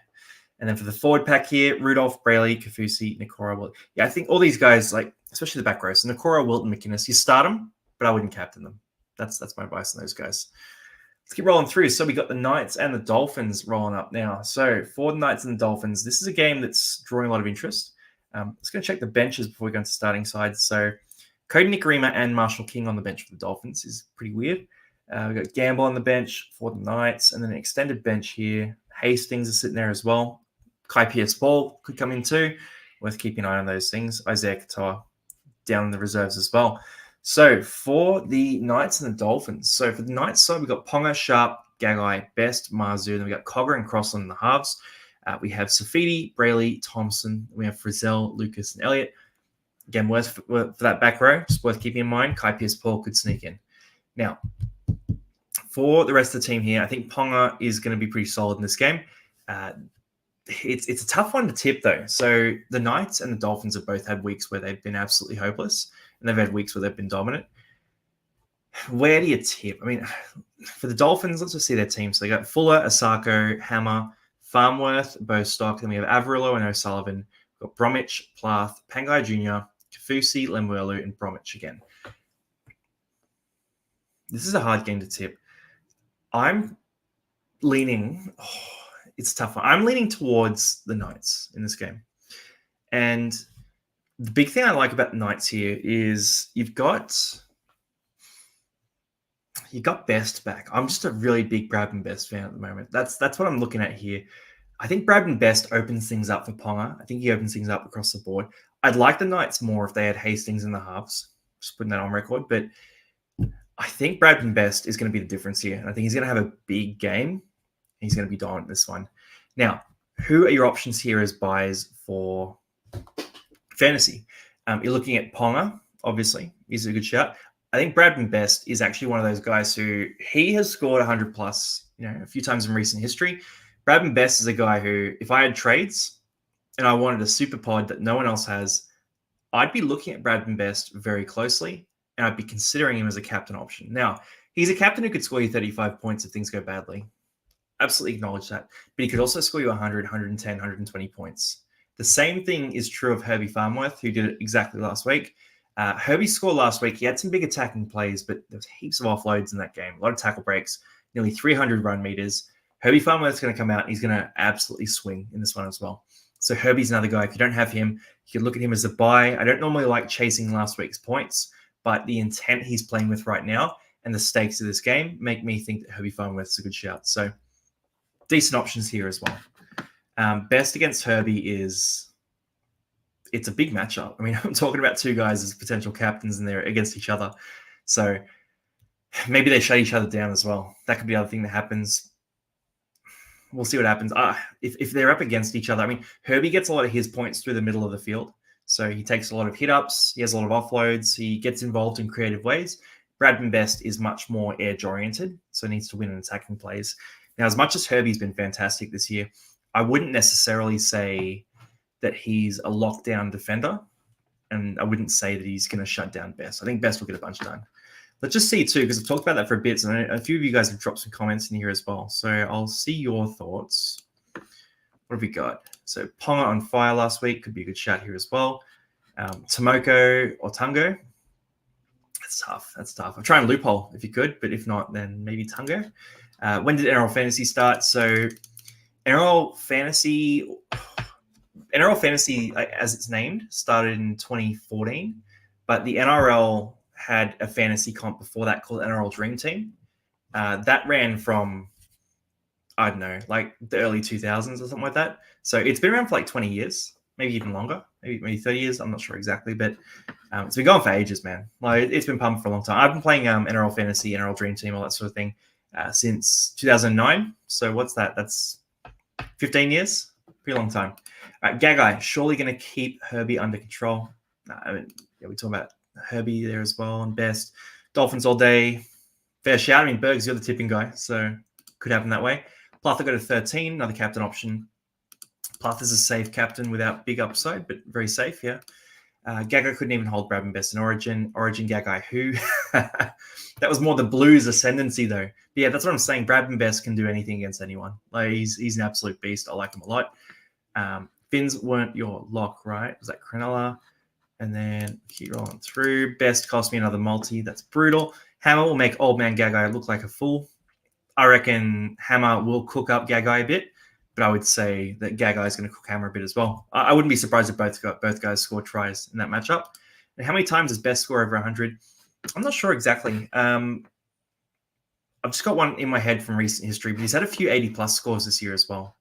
And then for the forward pack here, Rudolph, Brayley, Kafusi, Nikora. Well, yeah, I think all these guys, like especially the back row, so Nikora, Wilton, McInnes, you start them, but I wouldn't captain them. That's my advice on those guys. Let's keep rolling through. So we got the Knights and the Dolphins rolling up now. So for the Knights and the Dolphins, this is a game that's drawing a lot of interest. Let's go check the benches before we go into starting sides. So Cody Nikorima and Marshall King on the bench for the Dolphins is pretty weird. We've got Gamble on the bench for the Knights, and then an extended bench here. Hastings is sitting there as well. Kai Pierce-Paul could come in too. Worth keeping an eye on those things. Isaiah Katoa down in the reserves as well. So for the Knights and the Dolphins. So for the Knights side, we've got Ponga, Sharp, Gagai, Best, Marzu. Then we've got Cogger and Crossland in the halves. We have Safidi, Brayley, Thompson. We have Frizzell, Lucas, and Elliott. Again, for that back row, just worth keeping in mind, Kai Pierce-Paul could sneak in. Now, for the rest of the team here, I think Ponga is going to be pretty solid in this game. It's a tough one to tip, though. So the Knights and the Dolphins have both had weeks where they've been absolutely hopeless, and they've had weeks where they've been dominant. Where do you tip? I mean, for the Dolphins, let's just see their team. So they got Fuller, Asako, Hammer, Farmworth, Bostock. Then we have Averillo and O'Sullivan. We've got Bromwich, Plath, Pangai Jr., Kafusi, Lemuelu, and Bromwich again. This is a hard game to tip. I'm leaning... it's a tough one. I'm leaning towards the Knights in this game. And the big thing I like about the Knights here is you've got Best back. I'm just a really big Bradman Best fan at the moment. That's what I'm looking at here. I think Bradman Best opens things up for Ponga. I think he opens things up across the board. I'd like the Knights more if they had Hastings in the halves. Just putting that on record. But I think Bradman Best is going to be the difference here. And I think he's going to have a big game. He's going to be dominant this one. Now, who are your options here as buys for fantasy? You're looking at Ponga, obviously. He's a good shout. I think Bradman Best is actually one of those guys who he has scored 100 plus, a few times in recent history. Bradman Best is a guy who, if I had trades and I wanted a super pod that no one else has, I'd be looking at Bradman Best very closely and I'd be considering him as a captain option. Now, he's a captain who could score you 35 points if things go badly. Absolutely acknowledge that. But he could also score you 100, 110, 120 points. The same thing is true of Herbie Farmworth, who did it exactly last week. Herbie scored last week. He had some big attacking plays, but there was heaps of offloads in that game. A lot of tackle breaks, nearly 300 run meters. Herbie Farmworth's going to come out and he's going to absolutely swing in this one as well. So Herbie's another guy. If you don't have him, you can look at him as a buy. I don't normally like chasing last week's points, but the intent he's playing with right now and the stakes of this game make me think that Herbie Farmworth's a good shout. So decent options here as well. Best against Herbie it's a big matchup. I mean, I'm talking about two guys as potential captains and they're against each other. So maybe they shut each other down as well. That could be the other thing that happens. We'll see what happens. If they're up against each other, I mean, Herbie gets a lot of his points through the middle of the field. So he takes a lot of hit-ups. He has a lot of offloads. He gets involved in creative ways. Bradman Best is much more edge-oriented, so needs to win in attacking plays. Now, as much as Herbie's been fantastic this year, I wouldn't necessarily say that he's a lockdown defender, and I wouldn't say that he's going to shut down Best. I think Best will get a bunch done. Let's just see too, because I've talked about that for a bit, and a few of you guys have dropped some comments in here as well. So I'll see your thoughts. What have we got? So Ponga on fire last week could be a good shout here as well. Tomoko or Tungo. That's tough. That's tough. I'll try and loophole if you could, but if not, then maybe Tungo. When did NRL Fantasy start? So NRL Fantasy, as it's named, started in 2014, but the NRL had a fantasy comp before that called NRL Dream Team. That ran from, I don't know, like the early 2000s or something like that. So it's been around for like 20 years, maybe even longer, maybe 30 years. I'm not sure exactly, but it's been going for ages, man. Like it's been pumped for a long time. I've been playing NRL Fantasy, NRL Dream Team, all that sort of thing since 2009. So what's that? That's 15 years, pretty long time. All right, Gagai, surely going to keep Herbie under control. We're talking about Herbie there as well and Best. Dolphins all day. Fair shout. I mean, Bergs, you're the tipping guy, so could happen that way. Plath got a 13, another captain option. Plath is a safe captain without big upside, but very safe, yeah. Gagai couldn't even hold Bradman Best in Origin. Origin Gagai, who? That was more the Blues ascendancy, though. But yeah, that's what I'm saying. Bradman Best can do anything against anyone. Like he's an absolute beast. I like him a lot. Finns weren't your lock, right? Was that Cronulla? And then keep rolling through. Best cost me another multi. That's brutal. Hammer will make old man Gagai look like a fool. I reckon Hammer will cook up Gagai a bit, but I would say that Gagai is going to cook Hammer a bit as well. I wouldn't be surprised if both guys score tries in that matchup. And how many times does Best score over 100? I'm not sure exactly. I've just got one in my head from recent history, but he's had a few 80-plus scores this year as well.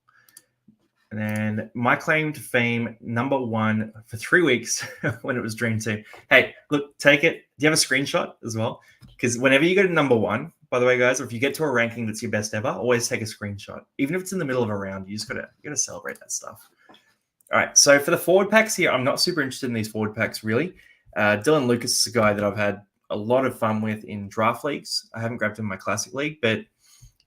And then my claim to fame, number one for 3 weeks when it was Dream Team. Hey, look, take it. Do you have a screenshot as well? Because whenever you go to number one, by the way, guys, or if you get to a ranking that's your best ever, always take a screenshot. Even if it's in the middle of a round, you gotta celebrate that stuff. All right, so for the forward packs here, I'm not super interested in these forward packs, really. Dylan Lucas is a guy that I've had a lot of fun with in draft leagues. I haven't grabbed him in my classic league, but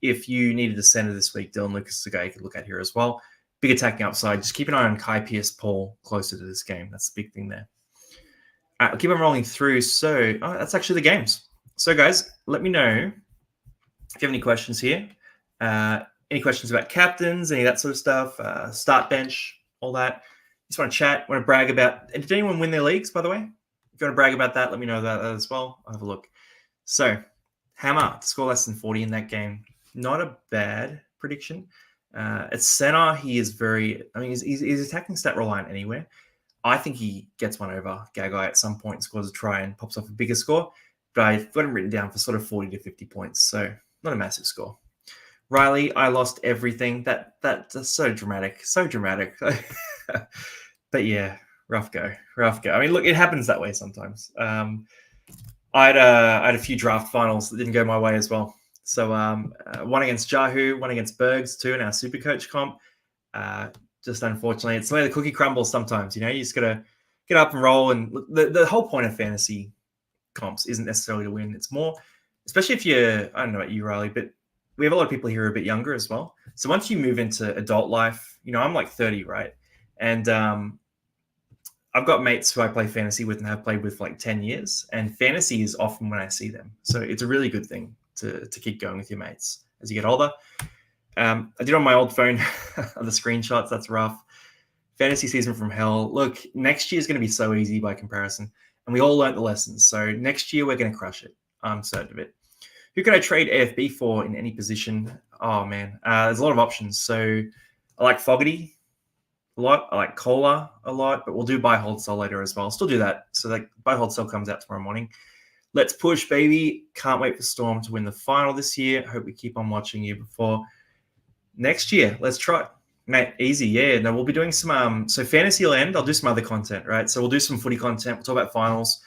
if you needed a center this week, Dylan Lucas is a guy you could look at here as well. Big attacking upside. Just keep an eye on Kai Pierce-Paul closer to this game. That's the big thing there. All right, I'll keep on rolling through. So that's actually the games. So, guys, let me know if you have any questions here. Any questions about captains, any of that sort of stuff, start bench, all that. Just want to chat, want to brag about. Did anyone win their leagues, by the way? If you want to brag about that, let me know that as well. I'll have a look. So, Hammer to score less than 40 in that game. Not a bad prediction. At center, he is he's attacking stat reliant anywhere. I think he gets one over Gagai at some point, scores a try and pops off a bigger score. But I've got him written down for sort of 40 to 50 points, so not a massive score. Riley, I lost everything. That's so dramatic. But yeah, rough go. I mean, look, it happens that way sometimes. I had a few draft finals that didn't go my way as well. So one against Jahu, one against Bergs too in our Supercoach comp. Just unfortunately, it's the way the cookie crumbles sometimes. You just got to get up and roll. And the whole point of fantasy comps isn't necessarily to win. It's more, especially if you're, I don't know about you, Riley, but we have a lot of people here who are a bit younger as well. So once you move into adult life, I'm like 30, right? And I've got mates who I play fantasy with and have played with for like 10 years. And fantasy is often when I see them. So it's a really good thing to keep going with your mates as you get older. I did on my old phone the screenshots. That's rough. Fantasy season from hell. Look, next year is going to be so easy by comparison. And we all learned the lessons. So next year we're going to crush it. I'm certain of it. Who can I trade AFB for in any position? Oh, man. There's a lot of options. So I like Fogarty a lot. I like Kohler a lot. But we'll do buy, hold, sell later as well. I'll still do that. So like buy, hold, sell comes out tomorrow morning. Let's push, baby. Can't wait for Storm to win the final this year. Hope we keep on watching you before next year. Let's try it. Mate, easy. Yeah, no, we'll be doing some, so Fantasyland, I'll do some other content, right? So we'll do some footy content. We'll talk about finals.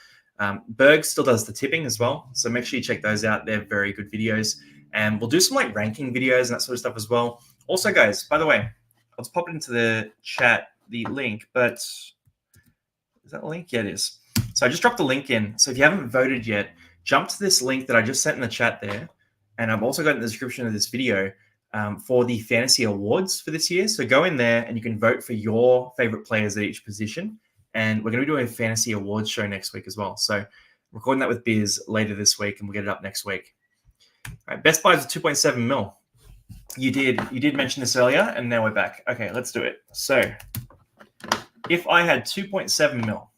Berg still does the tipping as well. So make sure you check those out. They're very good videos. And we'll do some like ranking videos and that sort of stuff as well. Also, guys, by the way, I'll just pop it into the chat, the link, but is that a link? Yeah, it is. So I just dropped the link in. So if you haven't voted yet, jump to this link that I just sent in the chat there. And I've also got in the description of this video for the fantasy awards for this year. So go in there and you can vote for your favorite players at each position. And we're going to be doing a fantasy awards show next week as well. So recording that with Biz later this week, and we'll get it up next week. All right, best buys of 2.7 mil. You did mention this earlier, and now we're back. Okay, let's do it. So if I had 2.7 mil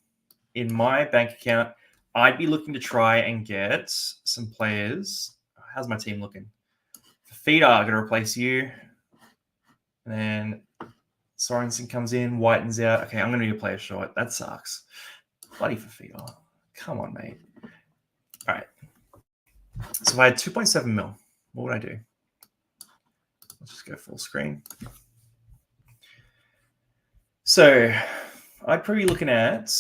in my bank account, I'd be looking to try and get some players. How's my team looking? Feeder, I'm going to replace you. And then Sorensen comes in, Whiten's out. Okay, I'm going to do a player short. That sucks. Bloody Fafita. Come on, mate. All right. So if I had 2.7 mil, what would I do? Let's just go full screen. So I'd probably be looking at...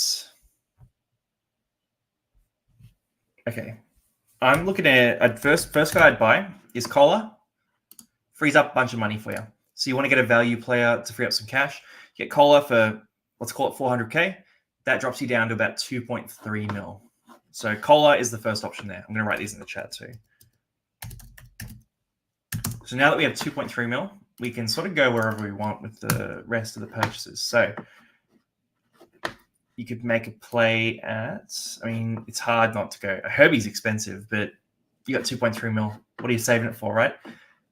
Okay. I'm looking at... First guy I'd buy is Kohler. Frees up a bunch of money for you. So you want to get a value player to free up some cash. Get Kohler for, let's call it 400K. That drops you down to about 2.3 mil. So Kohler is the first option there. I'm going to write these in the chat too. So now that we have 2.3 mil, we can sort of go wherever we want with the rest of the purchases. So you could make a play at, I mean, it's hard not to go. Herbie's expensive, but you got 2.3 mil. What are you saving it for, right?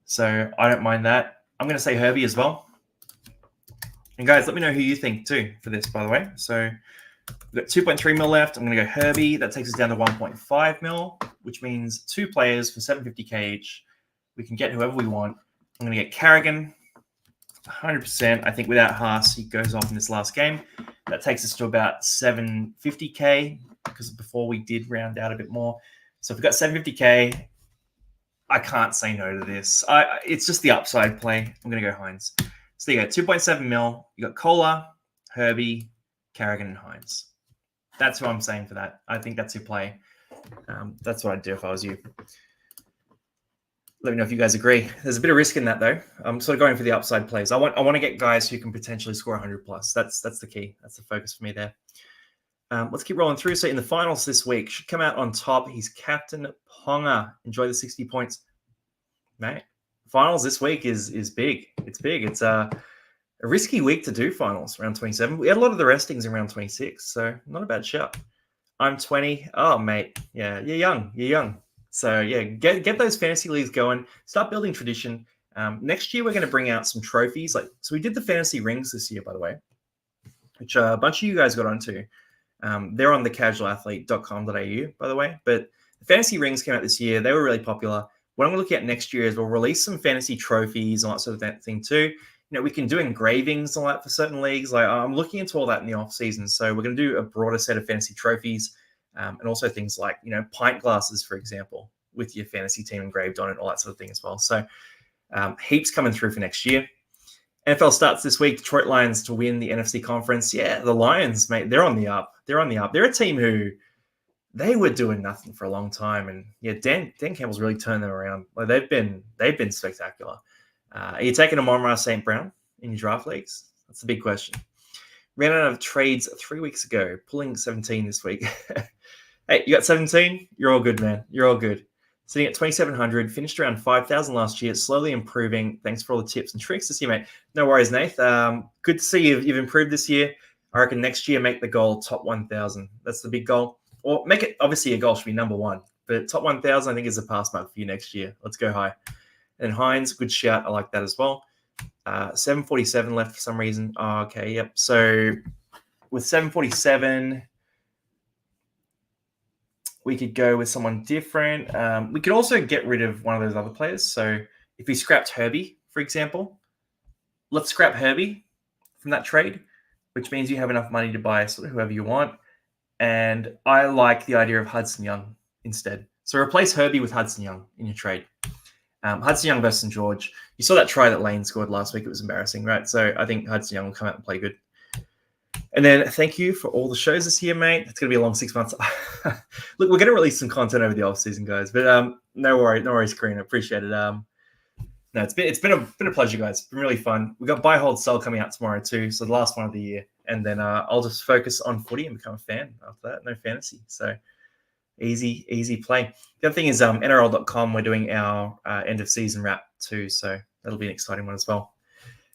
So I don't mind that. I'm going to say Herbie as well. And guys, let me know who you think too for this, by the way. So we've got 2.3 mil left. I'm going to go Herbie. That takes us down to 1.5 mil, which means 2 players for 750K each. We can get whoever we want. I'm going to get Carrigan, 100%. I think without Haas, he goes off in this last game. That takes us to about 750K because before we did round out a bit more. So if we've got 750K, I can't say no to this. It's just the upside play. I'm going to go Hines. So you got 2.7 mil. You got Kohler, Herbie, Carrigan, and Hines. That's who I'm saying for that. I think that's your play. That's what I'd do if I was you. Let me know if you guys agree. There's a bit of risk in that, though. I'm sort of going for the upside plays. I want to get guys who can potentially score 100 plus. That's the key. That's the focus for me there. Let's keep rolling through. So in the finals this week, should come out on top. He's Captain Ponga. Enjoy the 60 points. Mate, finals this week is big. It's big. It's a risky week to do finals, round 27. We had a lot of the restings in round 26, so not a bad shout. I'm 20. Oh, mate. Yeah, you're young. You're young. So, yeah, get those fantasy leagues going. Start building tradition. Next year, we're going to bring out some trophies. So we did the fantasy rings this year, by the way, which a bunch of you guys got onto. They're on thecasualathlete.com.au, by the way. But the fantasy rings came out this year. They were really popular. What I'm going to look at next year is we'll release some fantasy trophies and all that sort of thing too. We can do engravings and all that for certain leagues. Like I'm looking into all that in the off season. So we're going to do a broader set of fantasy trophies and also things like, pint glasses, for example, with your fantasy team engraved on it, all that sort of thing as well. So heaps coming through for next year. NFL starts this week. Detroit Lions to win the NFC conference. Yeah, the Lions, mate, they're on the up. They're on the up. They're a team who they were doing nothing for a long time. And yeah, Dan Campbell's really turned them around. Like they've been spectacular. Are you taking Amon-Ra St. Brown in your draft leagues? That's the big question. Ran out of trades 3 weeks ago, pulling 17 this week. Hey, you got 17? You're all good, man. You're all good. Sitting at 2,700, finished around 5,000 last year, slowly improving. Thanks for all the tips and tricks this year, mate. No worries, Nath. Good to see you've improved this year. I reckon next year, make the goal top 1,000. That's the big goal. Or make it, obviously, your goal should be number one. But top 1,000, I think, is a pass mark for you next year. Let's go high. And Hines, good shout. I like that as well. 747 left for some reason. Oh, okay, yep. So with 747, we could go with someone different. We could also get rid of one of those other players. So if we scrapped Herbie, for example, let's scrap Herbie from that trade, which means you have enough money to buy sort of whoever you want. And I like the idea of Hudson Young instead. So replace Herbie with Hudson Young in your trade. Hudson Young versus St. George. You saw that try that Lane scored last week. It was embarrassing, right? So I think Hudson Young will come out and play good. And then thank you for all the shows this year, mate. It's going to be a long 6 months. Look, we're going to release some content over the off season, guys. But no worries, Karina. Appreciate it. No, it's been a pleasure, guys. It's been really fun. We've got buy, hold, sell coming out tomorrow too. So the last one of the year. And then I'll just focus on footy and become a fan after that. No fantasy. So easy play. The other thing is NRL.com. We're doing our end of season wrap too. So that'll be an exciting one as well.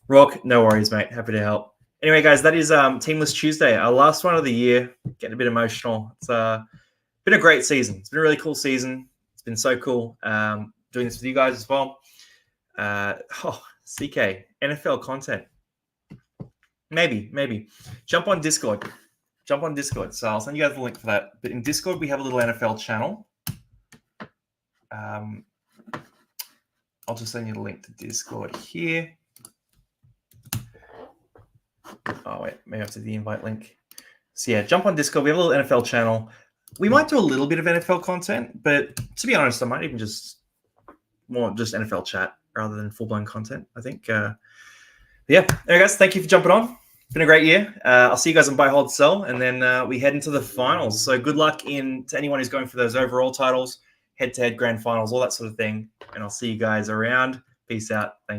Rock, no worries, mate. Happy to help. Anyway, guys, that is Teamless Tuesday, our last one of the year. Getting a bit emotional. It's been a great season. It's been a really cool season. It's been so cool doing this with you guys as well. CK, NFL content. Maybe. Jump on Discord. So I'll send you guys the link for that. But in Discord, we have a little NFL channel. I'll just send you the link to Discord here. Oh, wait. Maybe I have to the invite link. So, yeah, jump on Discord. We have a little NFL channel. We might do a little bit of NFL content, but to be honest, I might even just NFL chat rather than full-blown content, I think. Yeah. Anyway, guys, thank you for jumping on. It's been a great year. I'll see you guys on Buy, Hold, Sell, and then we head into the finals. So good luck to anyone who's going for those overall titles, head-to-head grand finals, all that sort of thing. And I'll see you guys around. Peace out. Thank you.